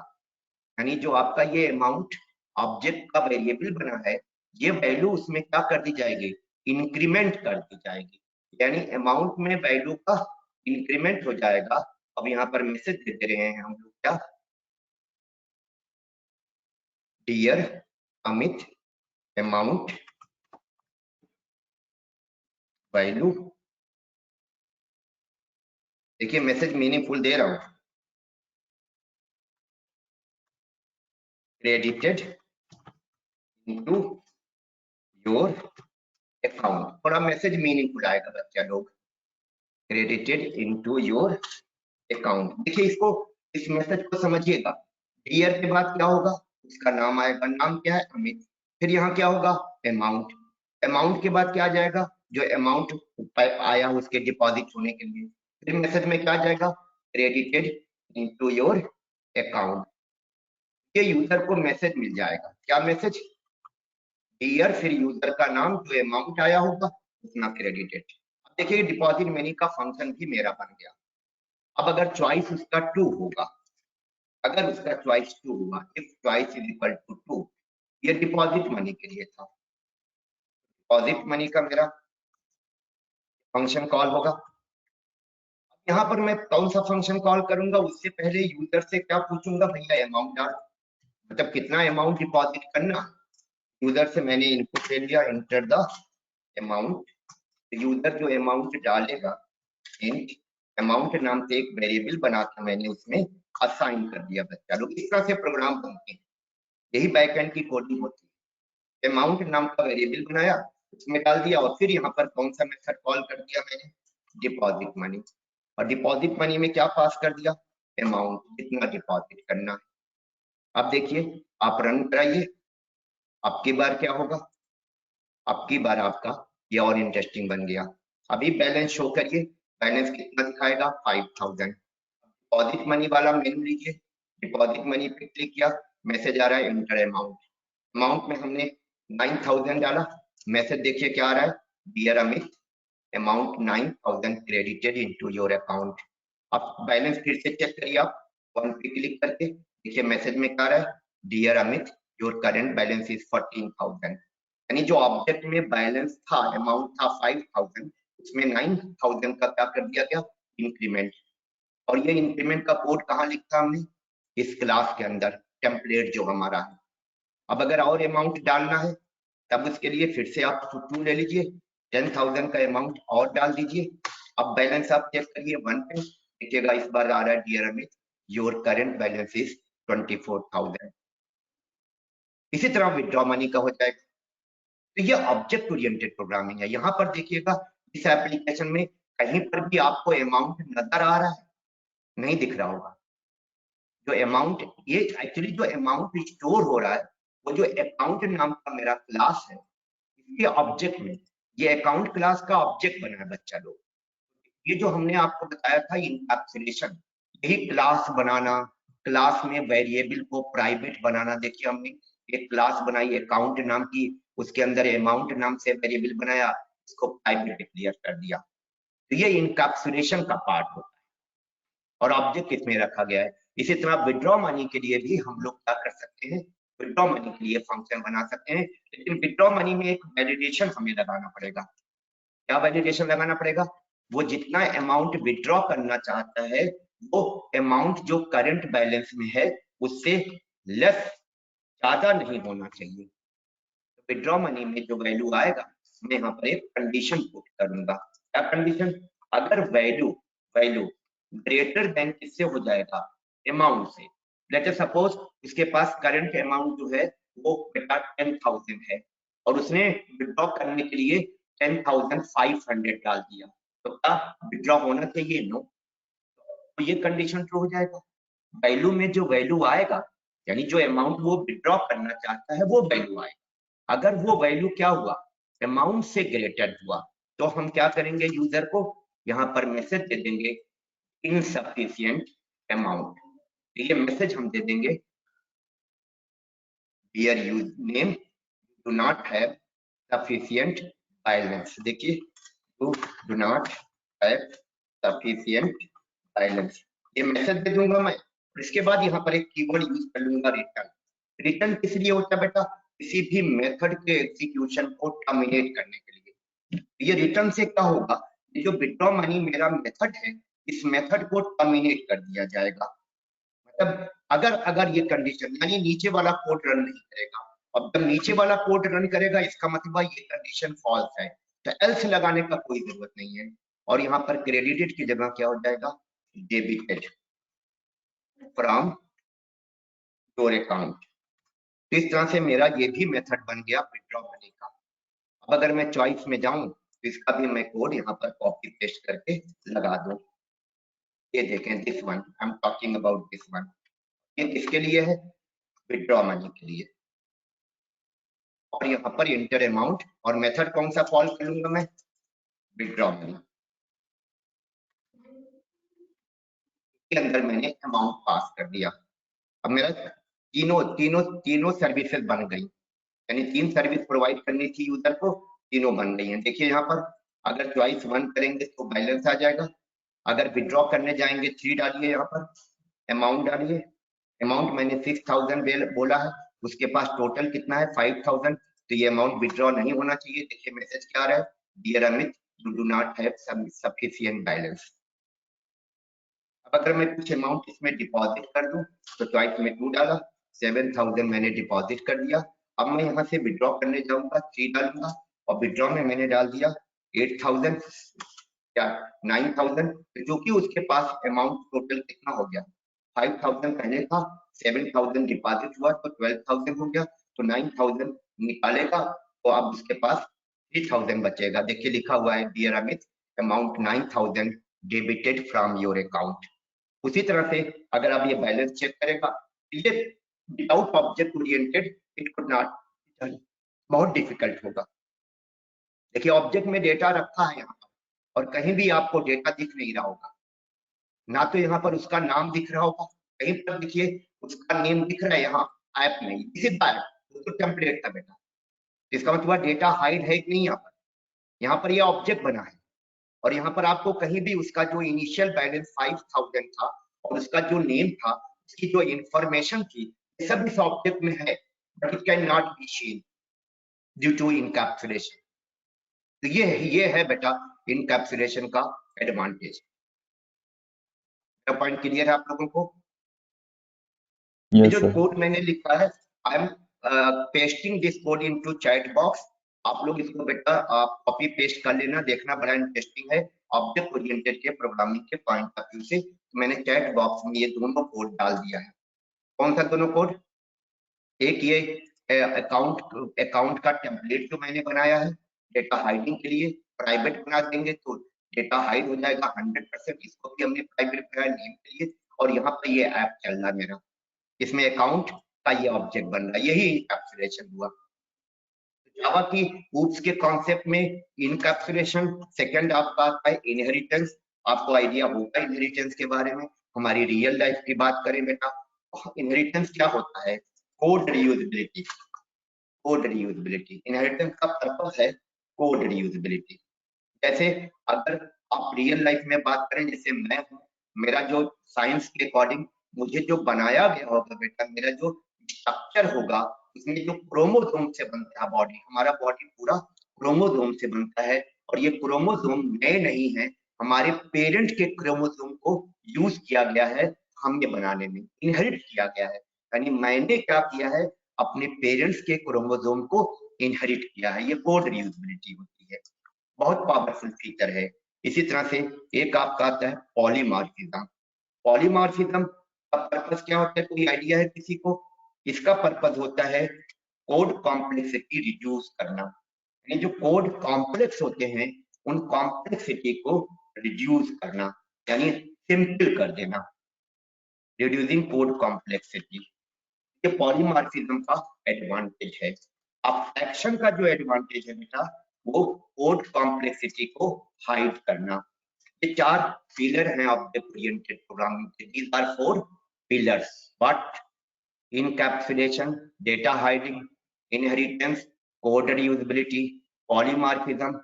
यानी जो आपका ये अमाउंट ऑब्जेक्ट का वेरिएबल बना है, ये वैल्यू उसमें क्या कर दी जाएगी? इंक्रीमेंट कर दी जाएगी। यानी अमाउंट में वैल्यू का इंक्रीमेंट हो जाएगा। अब यहाँ पर मैसेज देते रहे हैं हम लोग क्या, डियर अमित अमाउंट वैल्यू। देखिए मैसेज मीनिंगफुल दे रहा हूं, क्रेडिटेड इनटू योर अकाउंट। थोड़ा मैसेज मीनिंगफुल आएगा बच्चा लोग, क्रेडिटेड इनटू योर अकाउंट। देखिए इसको, इस मैसेज को समझिएगा। डियर के बाद क्या होगा? उसका नाम आएगा, नाम क्या है? अमित। फिर यहाँ क्या होगा? अमाउंट। अमाउंट के बाद क्या आ जाएगा? जो अमाउंट आया उसके डिपॉजिट होने के लिए। फिर मैसेज में क्या आ जाएगा? Credited into your account. ये यूजर को मैसेज मिल जाएगा, क्या मैसेज? डियर, फिर यूजर का नाम, जो अमाउंट आया होगा उतना क्रेडिटेड। अब देखिए डिपॉजिट मनी का फंक्शन भी मेरा बन गया। अब अगर चॉइस उसका 2 होगा, अगर उसका चॉइस 2 हुआ, if choice is equal to 2, ये डिपॉजिट मनी के लिए था। डिपॉजिट मनी का मेरा फंक्शन कॉल होगा। यहाँ पर मैं कौन सा फंक्शन कॉल करूंगा? उससे पहले यूजर से क्या पूछूंगा? भैया अमाउंट डाल, मतलब कितना अमाउंट डिपॉजिट करना। यूजर से मैंने इनपुट ले लिया, इंटर द अमाउंट। यूजर जो अमाउंट डालेगा, इंट अमाउंट नाम से एक वेरिएबल बना के मैंने उसमें असाइन कर दिया बच्चा लोग। इस तरह से प्रोग्राम बनते हैं, यही बैकएंड की कोडिंग होती है। अमाउंट नाम का वेरिएबल बनाया, उसमें डाल दिया, और फिर यहाँ पर कौन सा मेथड कॉल कर दिया मैंने? Deposit money. और डिपॉजिट मनी में क्या पास कर दिया? अमाउंट, कितना डिपॉजिट करना है। अब देखिए आप रन कराइए, आपकी बार क्या होगा? आपकी बार आपका ये और इंटरेस्टिंग बन गया। अभी बैलेंस शो करिए, बैलेंस कितना दिखाएगा? 5000। डिपॉजिट मनी वाला मेनू लीजिए, डिपॉजिट मनी पे क्लिक किया, मैसेज आ रहा है इंटर अमाउंट। अमाउंट में हमने 9000 डाला, मैसेज देखिए क्या आ रहा है? Dear Amit amount 9000 credited into your account. अब बैलेंस फिर से चेक करिए आप, 1 पे क्लिक करके देखिए मैसेज में क्या आ रहा है? Dear Amit your current balance is 14000। यानी जो ऑब्जेक्ट में बैलेंस था, अमाउंट था 5000, उसमें 9000 का क्या कर दिया गया? इंक्रीमेंट। और ये इंक्रीमेंट का कोड कहाँ लिखा हमने? इस क्लास के अंदर, टेम्पलेट जो हमारा है। अब अगर और अमाउंट डालना है तब उसके लिए फिर से आप 2 ले लीजिए, 10000 का अमाउंट और डाल दीजिए। अब बैलेंस आप चेक करिए 1 पे, देखिएगा इस बार आ रहा है dear Amit your current balance is 24000। इसी तरह विथड्रॉ मनी का हो जाएगा। तो ये ऑब्जेक्ट ओरिएंटेड प्रोग्रामिंग है। यहाँ पर देखिएगा इस एप्लीकेशन में कहीं पर भी आपको अमाउंट नजर आ रहा है? नहीं दिख रहा होगा। जो अमाउंट, ये एक्चुअली जो अमाउंट स्टोर हो रहा है वो जो अकाउंट नाम का मेरा क्लास है, इसके ऑब्जेक्ट में, ये अकाउंट क्लास का ऑब्जेक्ट बना है बच्चा लोग। ये जो हमने आपको बताया था इनकैप्सुलेशन, यही क्लास बनाना, क्लास में वेरिएबल को प्राइवेट बनाना। देखिए हमने एक क्लास बनाई अकाउंट नाम की, उसके अंदर अमाउंट नाम से वेरिएबल बनाया, इसको प्राइवेट डिक्लेयर कर दिया। तो ये इनकैप्सुलेशन का पार्ट होता है और ऑब्जेक्ट इसमें रखा गया है। इसी तरह विड्रॉ मनी के लिए भी हम लोग क्या कर सकते हैं? विड्रॉ मनी के लिए फंक्शन बना सकते हैं, लेकिन विड्रॉ मनी में एक वैलिडेशन हमें लगाना पड़ेगा। क्या वैलिडेशन लगाना पड़ेगा? वो जितना अमाउंट विड्रॉ करना चाहता है वो अमाउंट जो करंट बैलेंस में है उससे लेस, ज्यादा नहीं होना चाहिए। विड्रॉ मनी में जो वैल्यू आएगा मैं यहाँ पर एक कंडीशन पुट करूंगा। क्या कंडीशन? अगर वैल्यू वैल्यू ग्रेटर देन किससे हो जाएगा? अमाउंट से। लेट अस सपोज इसके पास करंट अमाउंट जो है वो बेटा 10,000 है और उसने विड्रॉ करने के लिए 10,500 डाल दिया, तो क्या विड्रॉ होना चाहिए? नो। तो ये कंडीशन ट्रू हो जाएगा। वैल्यू में जो वैल्यू आएगा यानी जो अमाउंट वो विड्रॉ करना चाहता है वो वैल्यू आएगा। अगर वो वैल्यू क्या हुआ? अमाउंट से ग्रेटर हुआ, तो हम क्या करेंगे? यूजर को यहाँ पर मैसेज दे देंगे इनसफिशिएंट अमाउंट। ये मैसेज हम दे देंगे Dear name do not have sufficient balance। देखिए do not have sufficient balance, ये मैसेज दे दूंगा मैं। इसके बाद यहाँ पर एक कीवर्ड यूज कर लूंगा रिटर्न। रिटर्न किस लिए होता है बेटा? किसी भी मेथड के एग्जीक्यूशन को टर्मिनेट करने के लिए। ये रिटर्न से क्या होगा? ये जो विड्रॉ मनी मेरा मेथड है इस मेथड को टर्मिनेट कर दिया जाएगा। मतलब अगर अगर ये कंडीशन यानी नीचे वाला कोड रन नहीं करेगा, अब जब नीचे वाला कोड रन करेगा इसका मतलब ये कंडीशन फॉल्स है, तो एल्स लगाने का कोई जरूरत नहीं है। और यहाँ पर क्रेडिटेड की जगह क्या हो जाएगा? Debited from your account. तो इस तरह से मेरा ये भी मेथड बन गया विड्रॉ मनी का। अब अगर मैं चॉइस में जाऊं तो इसका भी मैं कोड यहाँ पर कॉपी पेस्ट करके लगा दूं। ये देखें this one, I am talking about this one. ये किसके लिए है? विड्रॉ मनी के लिए। और यहाँ पर इंटर अमाउंट और मेथड कौन सा कॉल करूंगा मैं? विड्रॉ मनी के अंदर मैंने अमाउंट पास कर दिया। अब मेरा तीनों तीनों तीनों सर्विसेज बन गई, यानी 3 सर्विस प्रोवाइड करनी थी यूजर को, तीनों बन गई हैं। देखिए यहाँ पर अगर चॉइस 1 करेंगे तो बैलेंस आ जाएगा, अगर विड्रॉ करने जाएंगे 3 डालिए, यहाँ पर अमाउंट डालिए। अमाउंट मैंने 6,000 बोला है, उसके पास टोटल कितना है? 5,000, तो ये अमाउंट विड्रॉ नहीं होना चाहिए। देखिए मैसेज क्या आ रहा है? Dear Amit you do not have sufficient balance. अब अगर मैं कुछ अमाउंट इसमें डिपॉजिट कर दूं तो चॉइस में 2 डाला, 7,000 मैंने डिपॉजिट कर दिया। अब मैं यहाँ से विड्रॉ करने जाऊंगा 3 डालूंगा और विड्रॉ में मैंने डाल दिया 8,000 या 9,000, जो कि उसके पास अमाउंट टोटल कितना हो गया? 5,000 पहले था, 7,000 डिपॉजिट हुआ तो 12,000 हो गया, तो 9,000 निकालेगा तो अब उसके पास 3,000 बचेगा। देखिए लिखा हुआ है dear Amit amount 9,000 debited from your account. उसी तरह से अगर आप ये बैलेंस चेक करेगा, ये without object oriented it could not, बहुत डिफिकल्ट होगा। देखिए ऑब्जेक्ट में डेटा रखा है यहाँ पर और कहीं भी आपको डेटा दिख नहीं रहा होगा, ना तो यहाँ पर उसका नाम दिख रहा होगा, कहीं पर देखिए उसका नेम दिख रहा है, यहाँ ऐप नहीं, इसी ऐप तो टेम्पलेट था बेटा। इसका मतलब डेटा हाइड है कि नहीं? यहाँ पर ये ऑब्जेक्ट बना है और यहाँ पर आपको कहीं भी उसका जो इनिशियल बैलेंस 5,000 था और उसका जो नेम था, उसकी जो इंफॉर्मेशन थी, सब इस ऑब्जेक्ट में है, but it can not be seen due to encapsulation. तो ये है बेटा इनकैप्सुलेशन का एडवांटेज। पॉइंट क्लियर है आप लोगों को? Yes, जो sir. कोड मैंने लिखा है, I am pasting this code into chat box. आप लोग इसको बेटा आप कॉपी पेस्ट कर लेना, देखना बड़ा इंटरेस्टिंग है ऑब्जेक्ट ओरिएंटेड के प्रोग्रामिंग के पॉइंट ऑफ व्यू से। तो मैंने चैट बॉक्स में ये दोनों कोड डाल दिया है। कौन सा दोनों कोड? एक ये अकाउंट का टेम्पलेट जो मैंने बनाया है डेटा हाइडिंग के लिए, प्राइवेट बना देंगे तो डेटा हाइड हो जाएगा 100%, इसको भी हमने प्राइवेट बनाया नेम के लिए। और यहाँ पर ये ऐप चल रहा है मेरा, इसमें अकाउंट का ये ऑब्जेक्ट बन रहा है, यही इनकैप्सुलेशन हुआ। जावा की ऊप्स के कॉन्सेप्ट में इनकैप्सुलेशन। सेकंड आपका आता है इनहेरिटेंस। आपको आइडिया होगा इनहेरिटेंस के बारे में, हमारी रियल लाइफ की बात करें बेटा, इनहेरिटेंस क्या होता है? Code reusability. Code reusability inheritance का पर्पस है, कोड रीयूजेबिलिटी। जैसे अगर आप रियल लाइफ में बात करें, जैसे मैं हूँ, मेरा जो साइंस के अकॉर्डिंग मुझे जो बनाया गया होगा बेटा, मेरा जो स्ट्रक्चर होगा उसमें जो क्रोमोसोम से बनता है बॉडी, हमारा बॉडी पूरा क्रोमोसोम से बनता है और ये क्रोमोसोम नए नहीं है, हमारे पेरेंट के क्रोमोसोम को यूज किया गया है हमें बनाने में, इनहेरिट किया गया है। यानी मैंने क्या किया है, अपने पेरेंट्स के क्रोमोसोम को इनहेरिट किया है, ये कोड रियूजेबिलिटी होती है, बहुत पावरफुल फीचर है। इसी तरह से एक आपका आता है पॉलीमॉर्फिज्म। पॉलीमॉर्फिज्म का पर्पस क्या होता है, कोई आइडिया है किसी को? इसका पर्पस होता है कोड कॉम्प्लेक्सिटी रिड्यूस करना, यानी जो कोड कॉम्प्लेक्स होते हैं उन कॉम्प्लेक्सिटी को रिड्यूस करना, यानी सिंपल कर देना, रिड्यूसिंग कोड कॉम्प्लेक्सिटी। ये पॉलीमॉर्फिज्म का एडवांटेज है। एब्स्ट्रैक्शन का जो एडवांटेज है बेटा, वो कोड कॉम्प्लेक्सिटी को हाइड करना। ये 4 पिलर हैं ऑब्जेक्ट ओरिएंटेड प्रोग्रामिंग के। These are 4 pillars, but encapsulation, data hiding, inheritance, code reusability, polymorphism,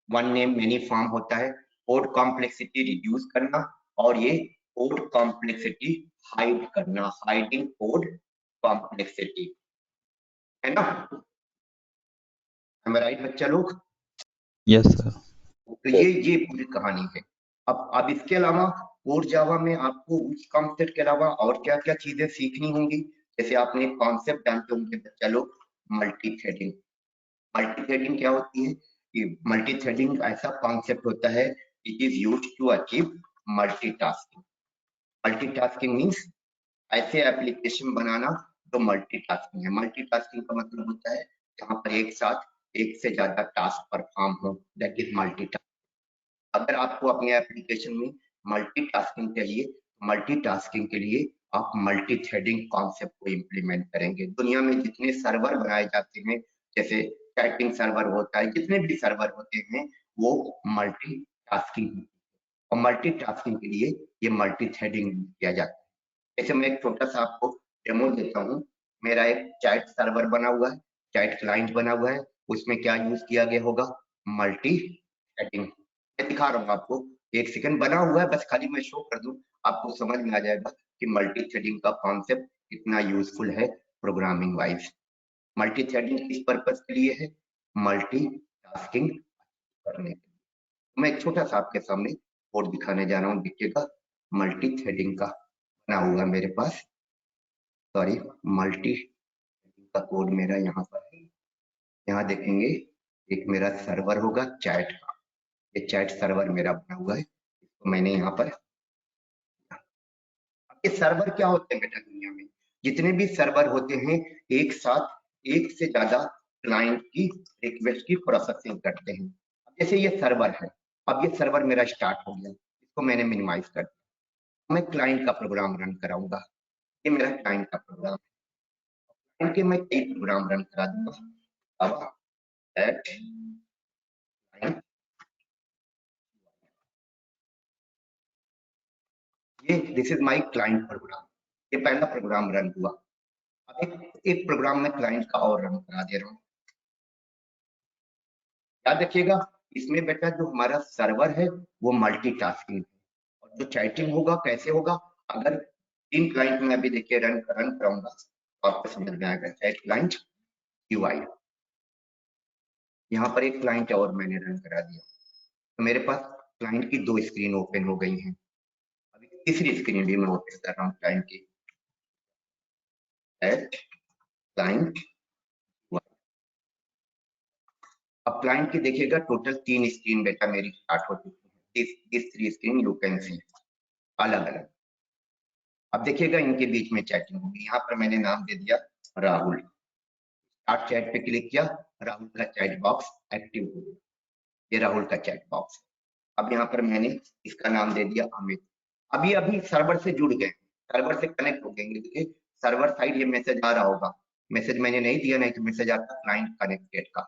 one name many form होता है, कोड कॉम्प्लेक्सिटी रिड्यूस करना, और ये कोड कॉम्प्लेक्सिटी हाइड करना, हाइडिंग कोड कॉम्प्लेक्सिटी, है ना? राइट बच्चा लोग? Yes, sir. तो ये पूरी कहानी है। अब इसके अलावा कोर जावा में आपको उस कॉन्सेप्ट के अलावा और क्या क्या चीजें सीखनी होंगी? जैसे आपने कॉन्सेप्ट जानते होंगे बच्चा लोग, मल्टी थ्रेडिंग। मल्टी थ्रेडिंग क्या होती है कि मल्टी थ्रेडिंग ऐसा कॉन्सेप्ट होता है, it is used to achieve multitasking. Multitasking means ऐसे एप्लीकेशन बनाना जो मल्टीटास्किंग है। मल्टीटास्किंग का मतलब होता है जहां पर एक साथ एक से ज्यादा टास्क परफॉर्म हो, दैट इज मल्टीटास्किंग। अगर आपको अपने एप्लीकेशन में मल्टीटास्किंग चाहिए, मल्टीटास्किंग के लिए आप मल्टी थ्रेडिंग कॉन्सेप्ट को इम्प्लीमेंट करेंगे। दुनिया में जितने सर्वर बनाए जाते हैं, जैसे चैटिंग सर्वर होता है, जितने भी सर्वर होते हैं वो मल्टीटास्किंग, और मल्टीटास्किंग के लिए ये मल्टी थ्रेडिंग किया जाता है। जैसे मैं एक छोटा सा आपको डेमो देता हूँ। मेरा एक चैट सर्वर बना हुआ है, चैट क्लाइंट बना हुआ है, उसमें क्या यूज किया गया होगा? Multi threading. मैं दिखा रहा हूँ आपको, एक सेकंड बना हुआ है, बस खाली मैं शो कर दूं, आपको समझ में आ जाएगा कि मल्टी थ्रेडिंग का कॉन्सेप्ट कितना यूजफुल है प्रोग्रामिंग वाइज। मल्टी थ्रेडिंग किस पर्पज के लिए है? मल्टी टास्किंग करने के लिए। मैं एक छोटा सा आपके सामने कोड दिखाने जा रहा हूँ, देखिएगा। मल्टी थ्रेडिंग का बना हुआ मेरे पास, सॉरी, मल्टी का कोड मेरा यहाँ पर है। यहाँ देखेंगे एक मेरा सर्वर होगा चैट का, ये चैट सर्वर मेरा बना हुआ है, इसको मैंने यहाँ पर। ये सर्वर क्या होते हैं बेटा? दुनिया में जितने भी सर्वर होते हैं एक साथ एक से ज्यादा क्लाइंट की रिक्वेस्ट की प्रोसेसिंग करते हैं। अब जैसे ये सर्वर है, अब ये सर्वर मेरा स्टार्ट हो गया, इसको मैंने मिनिमाइज कर दिया, मैं क्लाइंट का प्रोग्राम रन कराऊंगा। ये मेरा क्लाइंट का प्रोग्राम है, क्लाइंट के मैं एक प्रोग्राम रन करा दूंगा। अब at client, ये this is my client program, ये पहला प्रोग्राम रन हुआ। अब एक प्रोग्राम में क्लाइंट का और रन करा दे रहा हूँ। याद रखिएगा, इसमें बेटा जो हमारा सर्वर है वो मल्टीटास्किंग है, और जो चैटिंग होगा कैसे होगा? अगर 3 क्लाइंट में अभी देखिए रन कराऊंगा तो आपको समझ में आएगा। चैट क्लाइंट UI, यहाँ पर एक क्लाइंट और मैंने रन करा दिया, तो मेरे पास क्लाइंट की 2 स्क्रीन ओपन हो गई हैं। अभी तीसरी स्क्रीन भी मैं ओपन कर रहा हूँ क्लाइंट की, चैट क्लाइंट। अब क्लाइंट की देखिएगा टोटल 3 स्क्रीन बेटा मेरी स्टार्ट हो चुकी है। दिस 3 स्क्रीन यू कैन सी, अलग अलग। अब देखिएगा इनके बीच में चैटिंग होगी। यहाँ पर मैंने नाम दे दिया राहुल, स्टार्ट चैट पे क्लिक किया, राहुल का चैट बॉक्स एक्टिव हो गया, ये राहुल का चैट बॉक्स। अब यहाँ पर मैंने इसका नाम दे दिया अमित। अभी सर्वर से जुड़ गए, सर्वर से कनेक्ट हो गए। देखिए सर्वर साइड ये मैसेज आ रहा होगा, मैसेज मैंने नहीं दिया, नहीं तो मैसेज आता क्लाइंट कनेक्टेड का,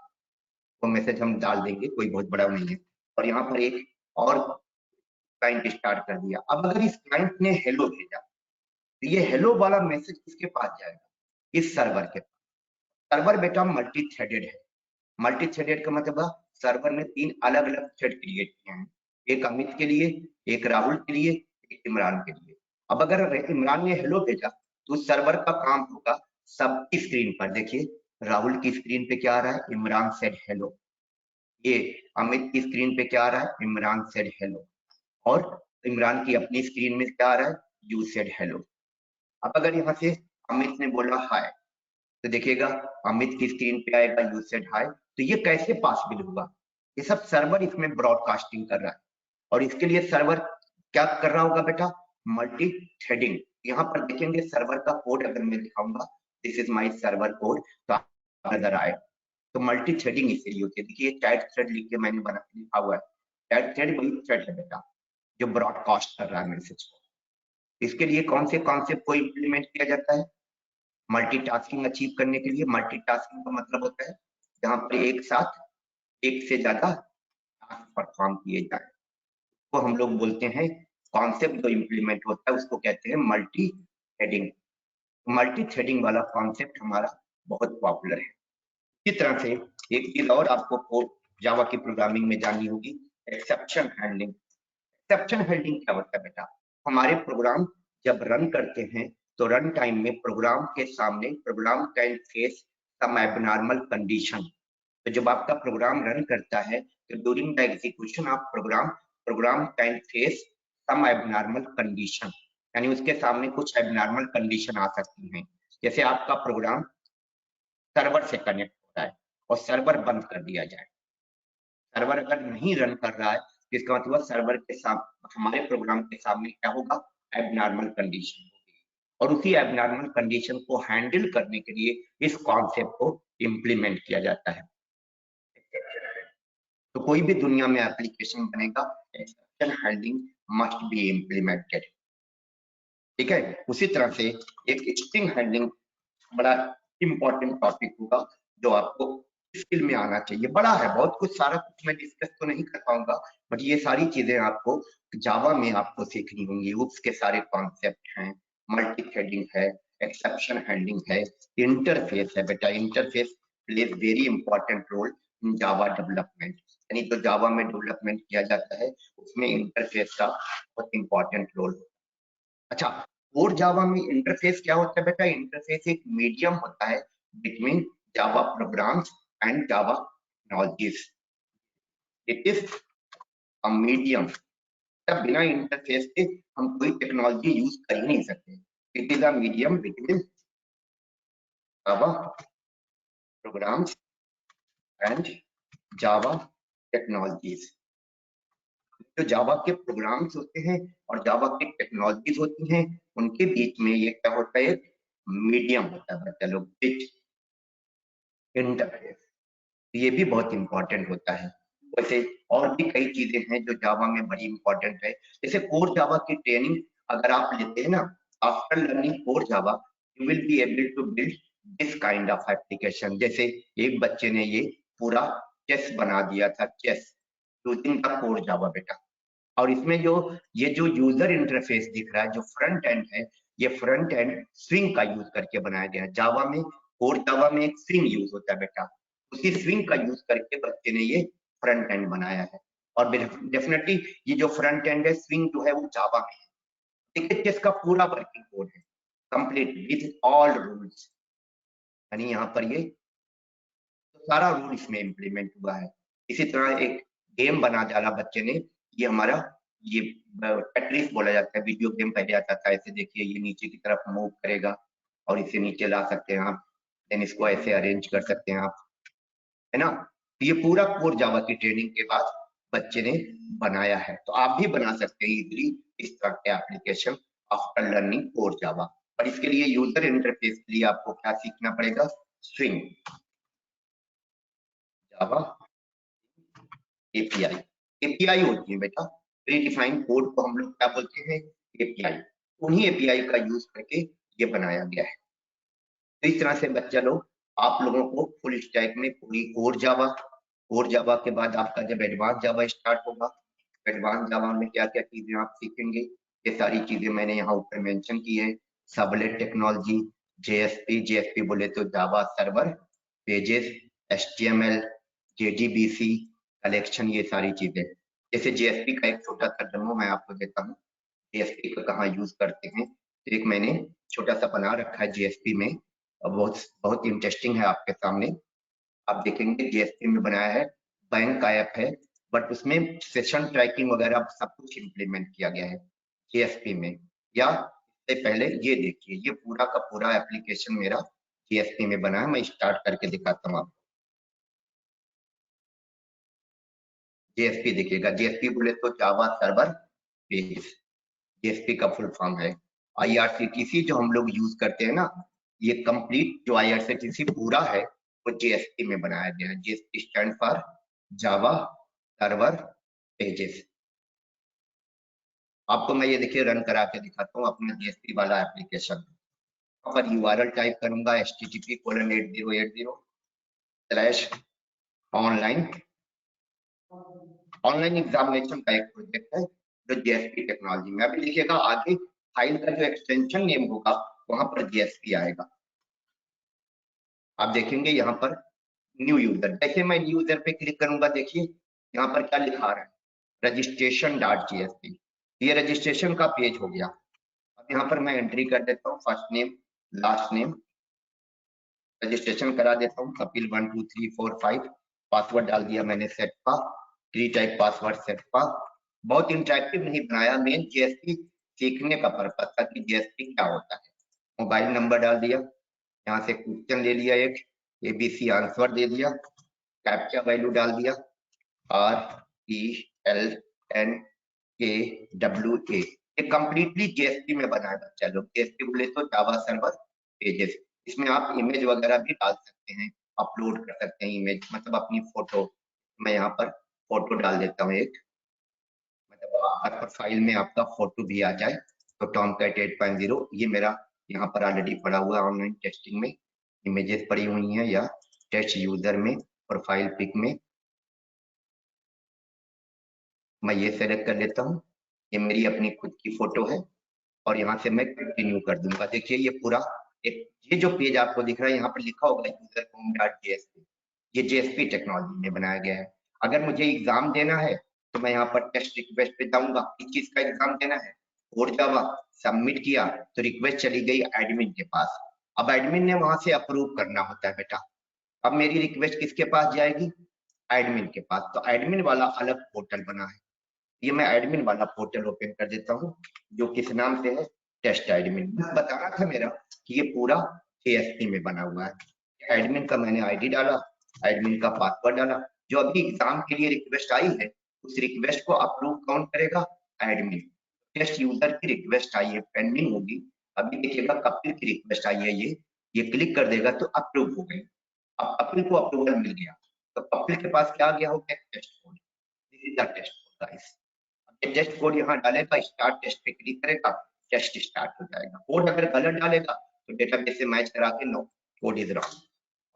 वो मैसेज हम डाल देंगे, कोई बहुत बड़ा नहीं है। और यहाँ पर एक और क्लाइंट स्टार्ट कर दिया। अब अगर इस क्लाइंट ने हेलो भेजा तो ये हेलो वाला मैसेज किसके पास जाएगा? इस सर्वर के पास। सर्वर बेटा मल्टी थ्रेडेड है। मल्टी थ्रेडेड का मतलब सर्वर ने 3 अलग अलग थ्रेड क्रिएट किए हैं, एक अमित के लिए, एक राहुल के लिए, एक इमरान के लिए। अब अगर इमरान ने हेलो भेजा तो सर्वर का काम होगा सबकी स्क्रीन पर देखिए, राहुल की स्क्रीन पे क्या आ रहा है, इमरान सेड हेलो। ये अमित की स्क्रीन पे क्या आ रहा है, इमरान सेड हेलो। और इमरान की अपनी स्क्रीन में क्या आ रहा है, यू सेड हेलो। अब अगर यहाँ से अमित ने बोला हाय, तो देखिएगा अमित की स्क्रीन पे आएगा यू सेड हाय। तो ये कैसे पॉसिबल हुआ, ये सब सर्वर इसमें ब्रॉडकास्टिंग कर रहा है। और इसके लिए सर्वर क्या कर रहा होगा बेटा, मल्टी थ्रेडिंग। यहाँ पर देखेंगे सर्वर का कोड अगर मैं दिखाऊंगा, this is my server code, तो नजर आए तो मल्टी थ्रेडिंग इसलिए होती है। देखिए चैट थ्रेड लिख के मैंने बना लिखा हुआ है, चैट थ्रेड वही थ्रेड है बेटा जो ब्रॉडकास्ट कर रहा है मैसेज को। इसके लिए कौन से कॉन्सेप्ट को इम्प्लीमेंट किया जाता है, मल्टीटास्किंग अचीव करने के लिए। मल्टीटास्किंग का मतलब होता है जहां पर एक साथ एक से ज्यादा टास्क परफॉर्म किए जाए, वो हम लोग बोलते हैं कॉन्सेप्ट जो इम्प्लीमेंट होता है उसको कहते हैं मल्टी थ्रेडिंग। मल्टी थ्रेडिंग वाला कॉन्सेप्ट हमारा बहुत पॉपुलर है। इसी तरह से एक चीज और आपको कोड जावा की प्रोग्रामिंग में जाननी होगी, एक्सेप्शन हैंडलिंग। एक्सेप्शन हैंडलिंग क्या होता है बेटा, हमारे प्रोग्राम जब रन करते हैं तो रन टाइम में प्रोग्राम के सामने program can face some abnormal condition. तो जब आपका प्रोग्राम रन करता है तो during the execution of program can face some abnormal condition, यानी उसके सामने कुछ एबनॉर्मल कंडीशन आ सकती हैं। जैसे आपका प्रोग्राम सर्वर से कनेक्ट हो रहा है और सर्वर बंद कर दिया जाए, सर्वर अगर नहीं रन कर रहा है तो इसका मतलब सर्वर के सामने हमारे प्रोग्राम के सामने क्या होगा, एबनॉर्मल कंडीशन होगी। और उसी एबनॉर्मल कंडीशन को हैंडल करने के लिए इस कॉन्सेप्ट को इम्प्लीमेंट किया जाता है। तो कोई भी दुनिया में एप्लीकेशन बनेगा, exception handling must be implemented. ठीक है, उसी तरह से एक स्ट्रिंग हैंडलिंग बड़ा इंपॉर्टेंट टॉपिक होगा जो आपको स्किल में आना चाहिए। बड़ा है, बहुत कुछ, सारा कुछ मैं डिस्कस तो नहीं कर पाऊंगा, बट ये सारी चीजें आपको जावा में आपको सीखनी होंगी। उप्स के सारे कॉन्सेप्ट हैं, मल्टी थ्रेडिंग है, एक्सेप्शन हैंडलिंग है, इंटरफेस है बेटा। Interface plays very important role in Java development, यानी जो जावा में डेवलपमेंट किया जाता है उसमें इंटरफेस का बहुत इंपॉर्टेंट रोल। अच्छा, कोर जावा में इंटरफेस क्या होता है बेटा, इंटरफेस एक मीडियम होता है between Java programmes and Java technologies. It is a medium, तब बिना इंटरफेस के हम कोई टेक्नोलॉजी यूज कर ही नहीं सकते। It is a medium between Java programmes and Java technologies. जो जावा के प्रोग्राम्स होते हैं और जावा की टेक्नोलॉजीज होती हैं उनके बीच में ये क्या होता है, मीडियम होता है बच्चा लोग, इंटरफेस। ये भी बहुत इंपॉर्टेंट होता है। वैसे और भी कई चीजें हैं जो जावा में बड़ी इंपॉर्टेंट है। जैसे कोर जावा की ट्रेनिंग अगर आप लेते हैं ना, after learning core Java you will be able to build this kind of application. जैसे एक बच्चे ने ये पूरा चेस बना दिया था, chess using the core Java बेटा। और इसमें जो ये जो यूजर इंटरफेस दिख रहा है, जो फ्रंट एंड है, ये फ्रंट एंड स्विंग का यूज करके बनाया गया है। जावा में, कोर जावा में एक स्विंग यूज होता है बेटा, उसी स्विंग का यूज करके बच्चे ने ये फ्रंट एंड बनाया है। और डेफिनेटली ये जो फ्रंट एंड है, स्विंग जो है वो जावा में है। देखिए इसका पूरा वर्किंग कोड है कंप्लीट विद ऑल रूल्स, यानी यहाँ पर ये तो सारा रूल इसमें इम्प्लीमेंट हुआ है। इसी तरह एक गेम बना डाला बच्चे ने, ये हमारा ये टेट्रिस बोला जाता है, वीडियो गेम पहले आता था। ऐसे देखिए ये नीचे की तरफ मूव करेगा और इसे नीचे ला सकते हैं आप, देन इसको ऐसे अरेंज कर सकते हैं आप, है ना। ये पूरा कोर जावा की ट्रेनिंग के बाद बच्चे ने बनाया है। तो आप भी बना सकते हैं इजीली इस तरह के एप्लीकेशन आफ्टर लर्निंग कोर जावा। और इसके लिए यूजर इंटरफेस के लिए आपको क्या सीखना पड़ेगा, स्विंग जावा एपीआई। एपीआई होती है बेटा, प्री डिफाइंड कोड को हम लोग क्या बोलते हैं, एपीआई। उन्हीं एपीआई का यूज करके ये बनाया गया है। तो इस तरह से बच्चा लोग, आप लोगों को फुल स्टैक में पूरी कोर जावा के बाद आपका जब एडवांस जावा स्टार्ट होगा, एडवांस जावा में क्या क्या चीजें आप सीखेंगे, ये सारी चीजें मैंने यहाँ ऊपर मेंशन की है। सबलेट टेक्नोलॉजी, जेएसपी बोले तो Java server pages, HTML, JDBC collection, ये सारी चीजें। जैसे जेएसपी का एक छोटा सा डेमो मैं आपको देता हूँ, जेएसपी को कहाँ यूज करते हैं। तो एक मैंने छोटा सा बना रखा है जेएसपी में, बहुत बहुत इंटरेस्टिंग है आपके सामने। आप देखेंगे जीएसपी में बनाया है, बैंक का ऐप है, बट उसमें सेशन ट्रैकिंग वगैरह सब कुछ इम्प्लीमेंट किया गया है जीएसपी में। या इससे पहले ये देखिए, ये पूरा का पूरा एप्लीकेशन मेरा जीएसपी में बना है। मैं स्टार्ट करके दिखाता हूँ आपको। जीएसपी देखिएगा, जीएसपी बोले तो जावा सर्वर पेज, जीएसपी का फुल फॉर्म है। आईआरसीटीसी जो हम लोग यूज करते हैं ना, ये कंप्लीट जो आईआरसीटीसी पूरा है वो जीएसपी में बनाया गया है। GSP stand for Java server pages. आपको मैं ये देखिए रन करा के दिखाता हूँ अपना जीएसपी वाला एप्लीकेशन। पर यूआरएल टाइप करूंगा http://online ऑनलाइन एग्जामिनेशन का एक प्रोजेक्ट है जो जीएसपी टेक्नोलॉजी में। अभी लिखिएगा आगे फाइल का जो एक्सटेंशन नेम होगा वहां पर जीएसपी आएगा। आप देखेंगे यहाँ पर न्यू यूजर, जैसे मैं न्यू यूजर पे क्लिक करूंगा, देखिए यहाँ पर क्या लिखा रहा है, registration.jsp। ये रजिस्ट्रेशन का पेज हो गया। अब यहाँ पर मैं एंट्री कर देता हूँ first name last name, registration करा देता हूँ कपिल 1 2 3 4 5। पासवर्ड डाल दिया मैंने सेट का, ट्री टाइप पासवर्ड सेट का। बहुत इंटरेक्टिव नहीं बनाया, मेन जीएसपी सीखने का पर्पज था कि जीएसपी क्या होता है। मोबाइल नंबर डाल दिया, यहाँ से क्वेश्चन ले लिया, एक एबीसी आंसर दे दिया, कैप्चा वैल्यू डाल दिया RELNKWA। ये कंप्लीटली जीएसपी में बनाया बच्चा लोग। जीएसपी बोले तो जावा सर्वर पेजेस। इसमें आप इमेज वगैरह भी डाल सकते हैं, अपलोड कर सकते हैं इमेज, मतलब अपनी फोटो। मैं यहाँ पर फोटो डाल देता हूँ एक, मतलब आपका फाइल में आपका फोटो भी आ जाए। तो टॉमकैट 8.0 ये मेरा यहाँ पर ऑलरेडी पड़ा हुआ है ऑनलाइन टेस्टिंग में, इमेजेस पड़ी हुई हैं या टेस्ट यूजर में, प्रोफाइल पिक में। मैं ये सेलेक्ट कर लेता हूँ, ये मेरी अपनी खुद की फोटो है और यहाँ से मैं कंटिन्यू कर दूंगा। देखिए ये पूरा एक, ये जो पेज आपको दिख रहा है यहाँ पर लिखा होगा user.jsp, ये जेएसपी टेक्नोलॉजी में बनाया गया है। अगर मुझे एग्जाम देना है तो मैं यहाँ पर टेस्ट रिक्वेस्ट पे जाऊंगा, किस चीज का एग्जाम देना है, कोर जावा, सबमिट किया तो रिक्वेस्ट चली गई एडमिन के पास। अब एडमिन ने वहां से अप्रूव करना होता है बेटा। अब मेरी रिक्वेस्ट किसके पास जाएगी, एडमिन के पास। तो एडमिन वाला अलग पोर्टल बना है, ये मैं एडमिन वाला पोर्टल ओपन कर देता हूँ जो किस नाम से है, टेस्ट एडमिन। बताना था मेरा कि ये पूरा जेएसपी में बना हुआ है। एडमिन का मैंने आईडी डाला, एडमिन का पासवर्ड डाला। जो अभी एग्जाम के लिए रिक्वेस्ट आई है उस रिक्वेस्ट को अप्रूव कौन करेगा, एडमिन। टेस्ट यूजर की रिक्वेस्ट आई है, पेंडिंग होगी। अभी देखिएगा कपिल की रिक्वेस्ट आई है, ये क्लिक कर देगा तो अप्रूव हो गई। अब कपिल को अप्रूवल मिल गया तो कपिल के पास क्या गया होगा, test code. This is the test code guys. Test code यहाँ डालेगा, स्टार्ट टेस्ट पे क्लिक करेगा, टेस्ट स्टार्ट हो जाएगा। कोड अगर गलत डालेगा तो डेटाबेस से मैच करा के no code is wrong,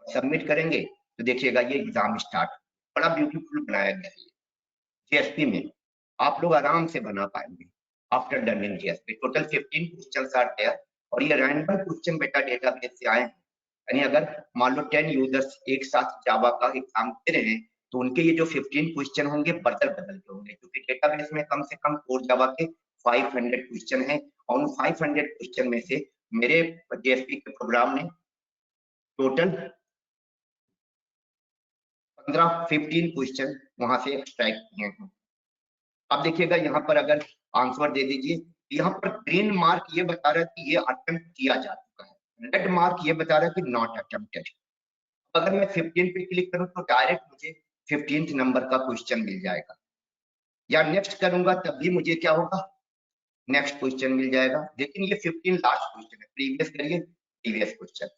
submit करेंगे तो देखिएगा ये एग्जाम स्टार्ट। बड़ा ब्यूटीफुल बनाया गया है जीएसपी में, आप लोग आराम से बना पाएंगे after learning JSP. Total 15 questions are there और ये रैंडम क्वेश्चन बेटा डेटाबेस से आए हैं। यानी अगर मान लो 10 यूजर्स एक साथ जावा का एग्जाम दे रहे हैं तो उनके ये जो 15 क्वेश्चन होंगे बदल बदल के होंगे, क्योंकि डेटाबेस में कम से कम कोर जावा के 500 क्वेश्चन हैं और उन 500 क्वेश्चन में से मेरे जेएसपी के प्रोग्राम ने टोटल 15 क्वेश्चन वहां से एक्सट्रैक्ट किए हैं। अब देखिएगा यहाँ पर अगर आंसर दे दीजिए, यहाँ पर ग्रीन मार्क ये बता रहा है कि ये अटेम्प्ट किया जा चुका है, रेड मार्क ये बता रहा है कि नॉट अटेम्प्टेड। अगर मैं 15 पे क्लिक करूं तो डायरेक्ट मुझे 15th नंबर का क्वेश्चन मिल जाएगा, या नेक्स्ट करूंगा तब भी मुझे क्या होगा, नेक्स्ट क्वेश्चन मिल जाएगा। लेकिन ये 15 लास्ट क्वेश्चन है, प्रीवियस करिए प्रीवियस क्वेश्चन।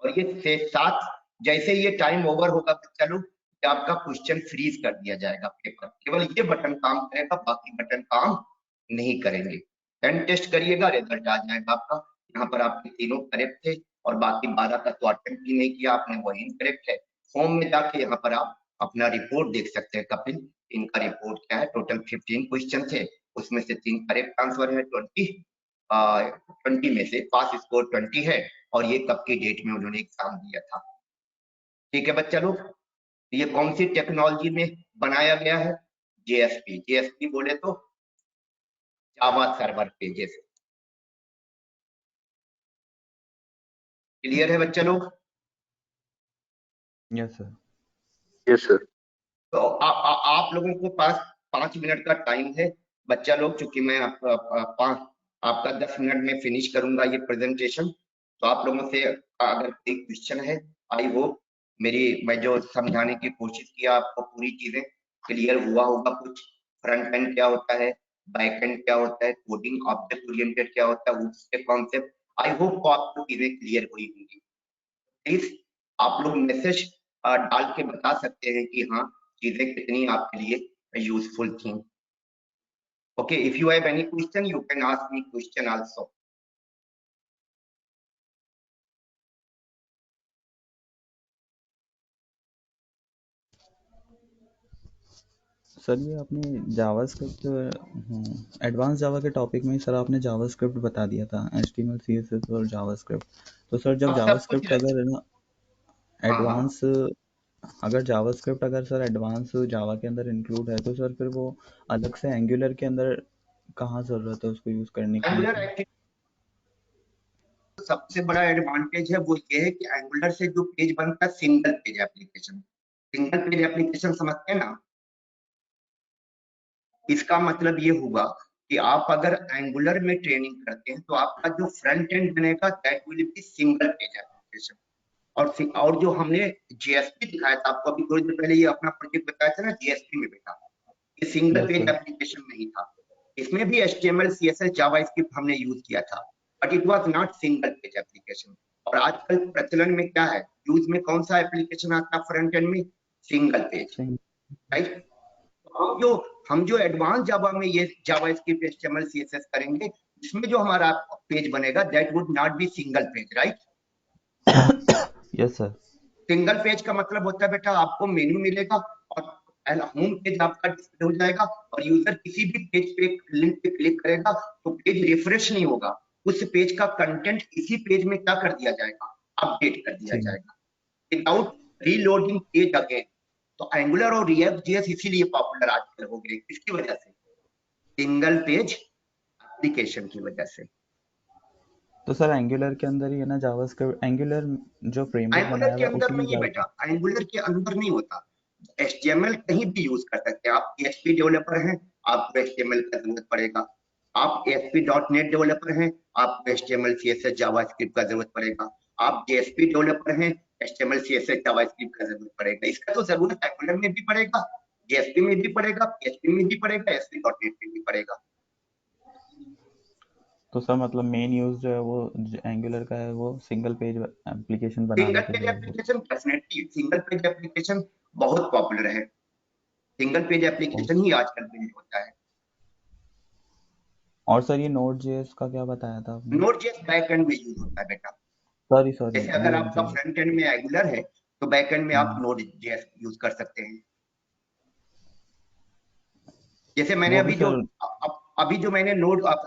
और ये साथ जैसे ये टाइम ओवर होगा बच्चा लोग, आपका क्वेश्चन फ्रीज कर दिया जाएगा पेपर, केवल ये बटन काम करेगा, बाकी बटन काम नहीं करेंगे। एंड टेस्ट करिएगा, रिजल्ट आ जाएगा आपका। यहाँ पर आपके तीनों करेक्ट थे और बाकी 12 का तो अटेम्प्ट ही नहीं किया आपने, वो इनकरेक्ट है। होम में जाके यहाँ पर आप अपना रिपोर्ट देख सकते हैं कपिल, इनका रिपोर्ट क्या है। टोटल 15 क्वेश्चन थे, उसमें से 3 करेक्ट आंसर है, 20 में से पास स्कोर 20 है और ये कब की डेट में उन्होंने एग्जाम दिया था। ठीक है बच्चा लोग, ये कौन सी टेक्नोलॉजी में बनाया गया है, जेएसपी। जेएसपी बोले तो जावा सर्वर पेजेस। क्लियर है बच्चा लोग? Yes sir. Yes sir. तो आप लोगों को पास 5 मिनट का टाइम है बच्चा लोग, चूंकि मैं आपका 10 मिनट में फिनिश करूंगा ये प्रेजेंटेशन। तो आप लोगों से अगर कोई क्वेश्चन है, आई होप मैं जो समझाने की कोशिश किया आपको पूरी चीजें क्लियर हुआ होगा। कुछ फ्रंट एंड क्या होता है, बैक एंड क्या होता है, कोडिंग ऑब्जेक्ट ओरिएंटेड क्या होता है, उसके कॉन्सेप्ट, आई होप आपको चीजें क्लियर हुई होंगी। प्लीज आप लोग मैसेज डाल के बता सकते हैं कि हाँ चीजें कितनी आपके लिए यूजफुल थी। Okay, if you have any question you can ask me question also. Sir ये आपने जावास्क्रिप्ट एडवांस जावा के टॉपिक में सर आपने जावास्क्रिप्ट बता दिया था, HTML CSS और जावास्क्रिप्ट। तो सर जब अब सब कुछ जावास्क्रिप्ट अगर है ना हाँ हाँ एडवांस, अगर जावास्क्रिप्ट अगर सर एडवांस जावा के अंदर इंक्लूड है तो सर फिर वो अलग से एंगुलर के अंदर कहाँ ज़रूरत है उसको यूज़ करने के लिए एंगुलर सर? एक्टिविटी सबसे बड़ा एडवांटेज है वो ये है कि एंगुलर से जो पेज बनता है single page application. Single page application समझते हैं ना? इसका मतलब ये हुआ कि आप अगर एंगुलर में ट्रेनिंग करते हैं तो आपका जो फ्रंट एंड बनेगा that will B single page application. और जो हमने जीएसपी दिखाया था आपको अभी थोड़ी देर पहले, ये अपना प्रोजेक्ट बताया था ना जीएसपी में बेटा, ये single yes page sir. Application नहीं था। इसमें भी HTML CSS जावास्क्रिप्ट हमने यूज किया था, but it was not single page application. और आजकल प्रचलन में क्या है, यूज में कौन सा एप्लीकेशन आता है फ्रंट एंड में? Single page, right. हम जो एडवांस जावा में ये जावास्क्रिप्ट HTML CSS करेंगे, इसमें जो हमारा पेज बनेगा that would not be single page, right. Yes sir. Single page का मतलब होता है बेटा आपको मेन्यू मिलेगा और होम पेज आपका डिस्प्ले हो जाएगा और यूजर किसी भी पेज पे लिंक पे क्लिक करेगा तो पेज रिफ्रेश नहीं होगा, उस पेज का कंटेंट इसी पेज में क्या कर दिया जाएगा, अपडेट कर दिया जाएगा विदाउट रीलोडिंग पेज अगेन। तो एंगुलर और रिएक्ट जेएस इसीलिए पॉपुलर आजकल हो गए, किसकी वजह से? सिंगल पेज एप्लीकेशन की वजह से। तो सर एंगुलर के अंदर ही है ना जावास्क्रिप्ट, एंगुलर जो फ्रेमवर्क एंगुलर बनाया के हुआ है अंदर उसी में नहीं बेटा, एंगुलर के अंदर नहीं होता। HTML कहीं भी यूज कर सकते हैं आप। PHP डेवलपर हैं, आपको HTML का जरूरत पड़ेगा। आप ASP.NET डेवलपर हैं, आपको HTML CSS जावास्क्रिप्ट का जरूरत पड़ेगा। आप JSP डेवलपर हैं, HTML CSS जावास्क्रिप्ट का जरूरत पड़ेगा। इसका तो जरूरत एंगुलर में भी पड़ेगा, JSP में भी पड़ेगा, PHP में भी पड़ेगा, ASP.NET में भी पड़ेगा। तो सर मतलब मेन यूज जो है वो एंगुलर का है, वो सिंगल पेज एप्लीकेशन सिंगल बनाने के पेज लिए है वो। Application definitely, single page application बहुत पॉपुलर है। सिंगल पेज एप्लीकेशन ही आजकल बिल्ड होता है। और सर ये नोड जेएस का क्या बताया था आपने? Node.js बैक एंड में यूज होता है बेटा। सॉरी सॉरी, जैसे अगर नोड आपका जेएस। फ्रंट एंड में एंगुलर है तो बैक एंड में आप Node.js यूज कर सकते हैं। जैसे मैंने वो भी सर। अभी जो मैंने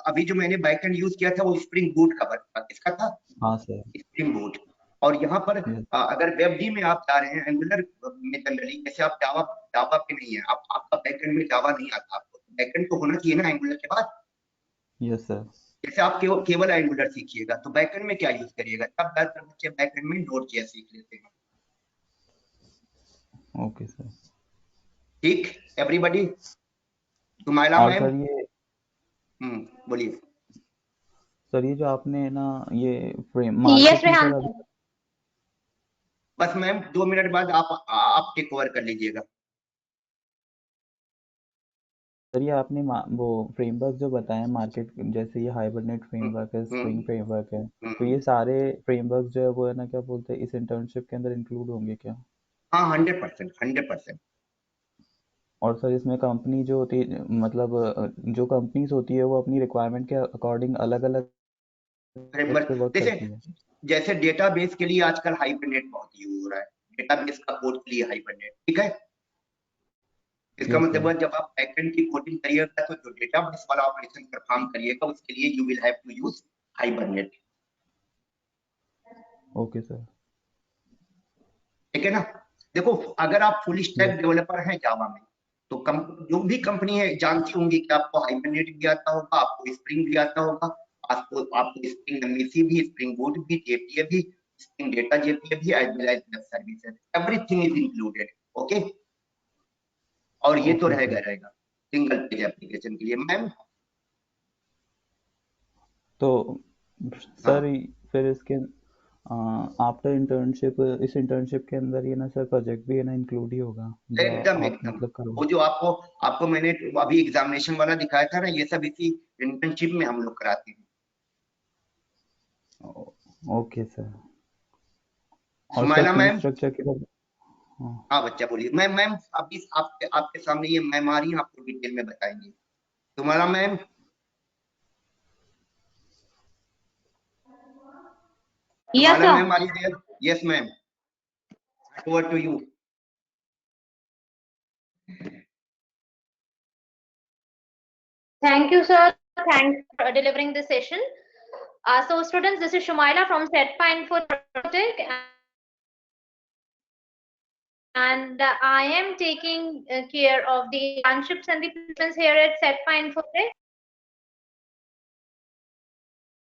अभी जो मैंने बैक एंड यूज किया था वो स्प्रिंग बूट का था। किसका था? हाँ सर। Spring boot. और यहाँ पर यस। अगर वेब डी में आप जा रहे हैं एंगुलर में जनरली, जैसे आप जावा पे नहीं है, आपका बैक एंड में जावा नहीं आता, आपको बैक एंड तो होना चाहिए ना एंगुलर के बाद। Yes sir. जैसे आप केवल एंगुलर सीखिएगा तो बैक एंड में क्या यूज करिएगा, तब ज्यादातर बच्चे बैक एंड में Node.js सीख लेते हैं। Okay sir. ठीक, एवरीबॉडी। तुम्हारा और मैम, सर ये बोलिए। जो आपने ना ये फ्रेम यस मार्केट में सर रेहान। अभी, बस मैम 2 मिनट बाद आप टेक ओवर कर लीजिएगा। सर ये आपने वो फ्रेमवर्क जो बताया मार्केट, जैसे ये हाइबरनेट हम्म, फ्रेमवर्क है, हम्म, स्प्रिंग फ्रेमवर्क है, तो हम्म। ये सारे फ्रेमवर्क जो है वो है ना क्या बोलते हैं इस इंटर्नशिप के अंदर इंक्लूड होंगे क्या? हाँ 100%, 100%। और सर इसमें कंपनी जो होती है, मतलब जो कंपनीज होती है वो अपनी रिक्वायरमेंट के अकॉर्डिंग अलग अलग उस पे फ्रेमवर्क वर्क करती है। जैसे डेटाबेस के लिए आजकल हाइबरनेट बहुत यूज हो रहा है, डेटाबेस का कोड के लिए हाइबरनेट, ठीक है। इसका यस मतलब सर। है जब आप बैकएंड की कोडिंग करिएगा तो जो डेटाबेस वाला ऑपरेशन परफॉर्म करिएगा उसके लिए you will have to use hibernate, okay sir. ठीक है ना। देखो अगर आप फुल स्टैक यस। डेवलपर हैं जावा में तो जो भी कंपनी है जानती होंगी कि आपको हाइबरनेट भी आता होगा, आपको स्प्रिंग भी आता होगा, आपको स्प्रिंग एमवीसी भी, स्प्रिंग बूट भी, जेपीए भी, in data JPA भी as well as web services. Everything is included. Okay. और ये तो Okay, रहेगा सिंगल पेज एप्लीकेशन के लिए मैम। तो सर फिर इसके आफ्टर इंटर्नशिप, इस इंटर्नशिप के अंदर ये ना सर प्रोजेक्ट भी है ना इंक्लूड ही होगा जो एकदम आप एकदम मतलब करोगे? वो जो आपको मैंने अभी एग्जामिनेशन वाला दिखाया था ना, ये सब इसी इंटर्नशिप में हम लोग कराते हैं। Okay sir. और sir Sumaila fees ma'am. Structure की बात? हाँ बच्चा बोलिए। मैम अभी आपके सामने ये मैम आ रही है, आपको डिटेल में बताएंगे। Sumaila ma'am. Yes, Sumaila sir. Ma'am, are you there? Yes ma'am, over to you. Thank you, sir. Thanks for delivering this session. So, students, this is Shumaila from SETPA Info Tech, and I am taking care of the internships and the placements here at SETPA Info Tech.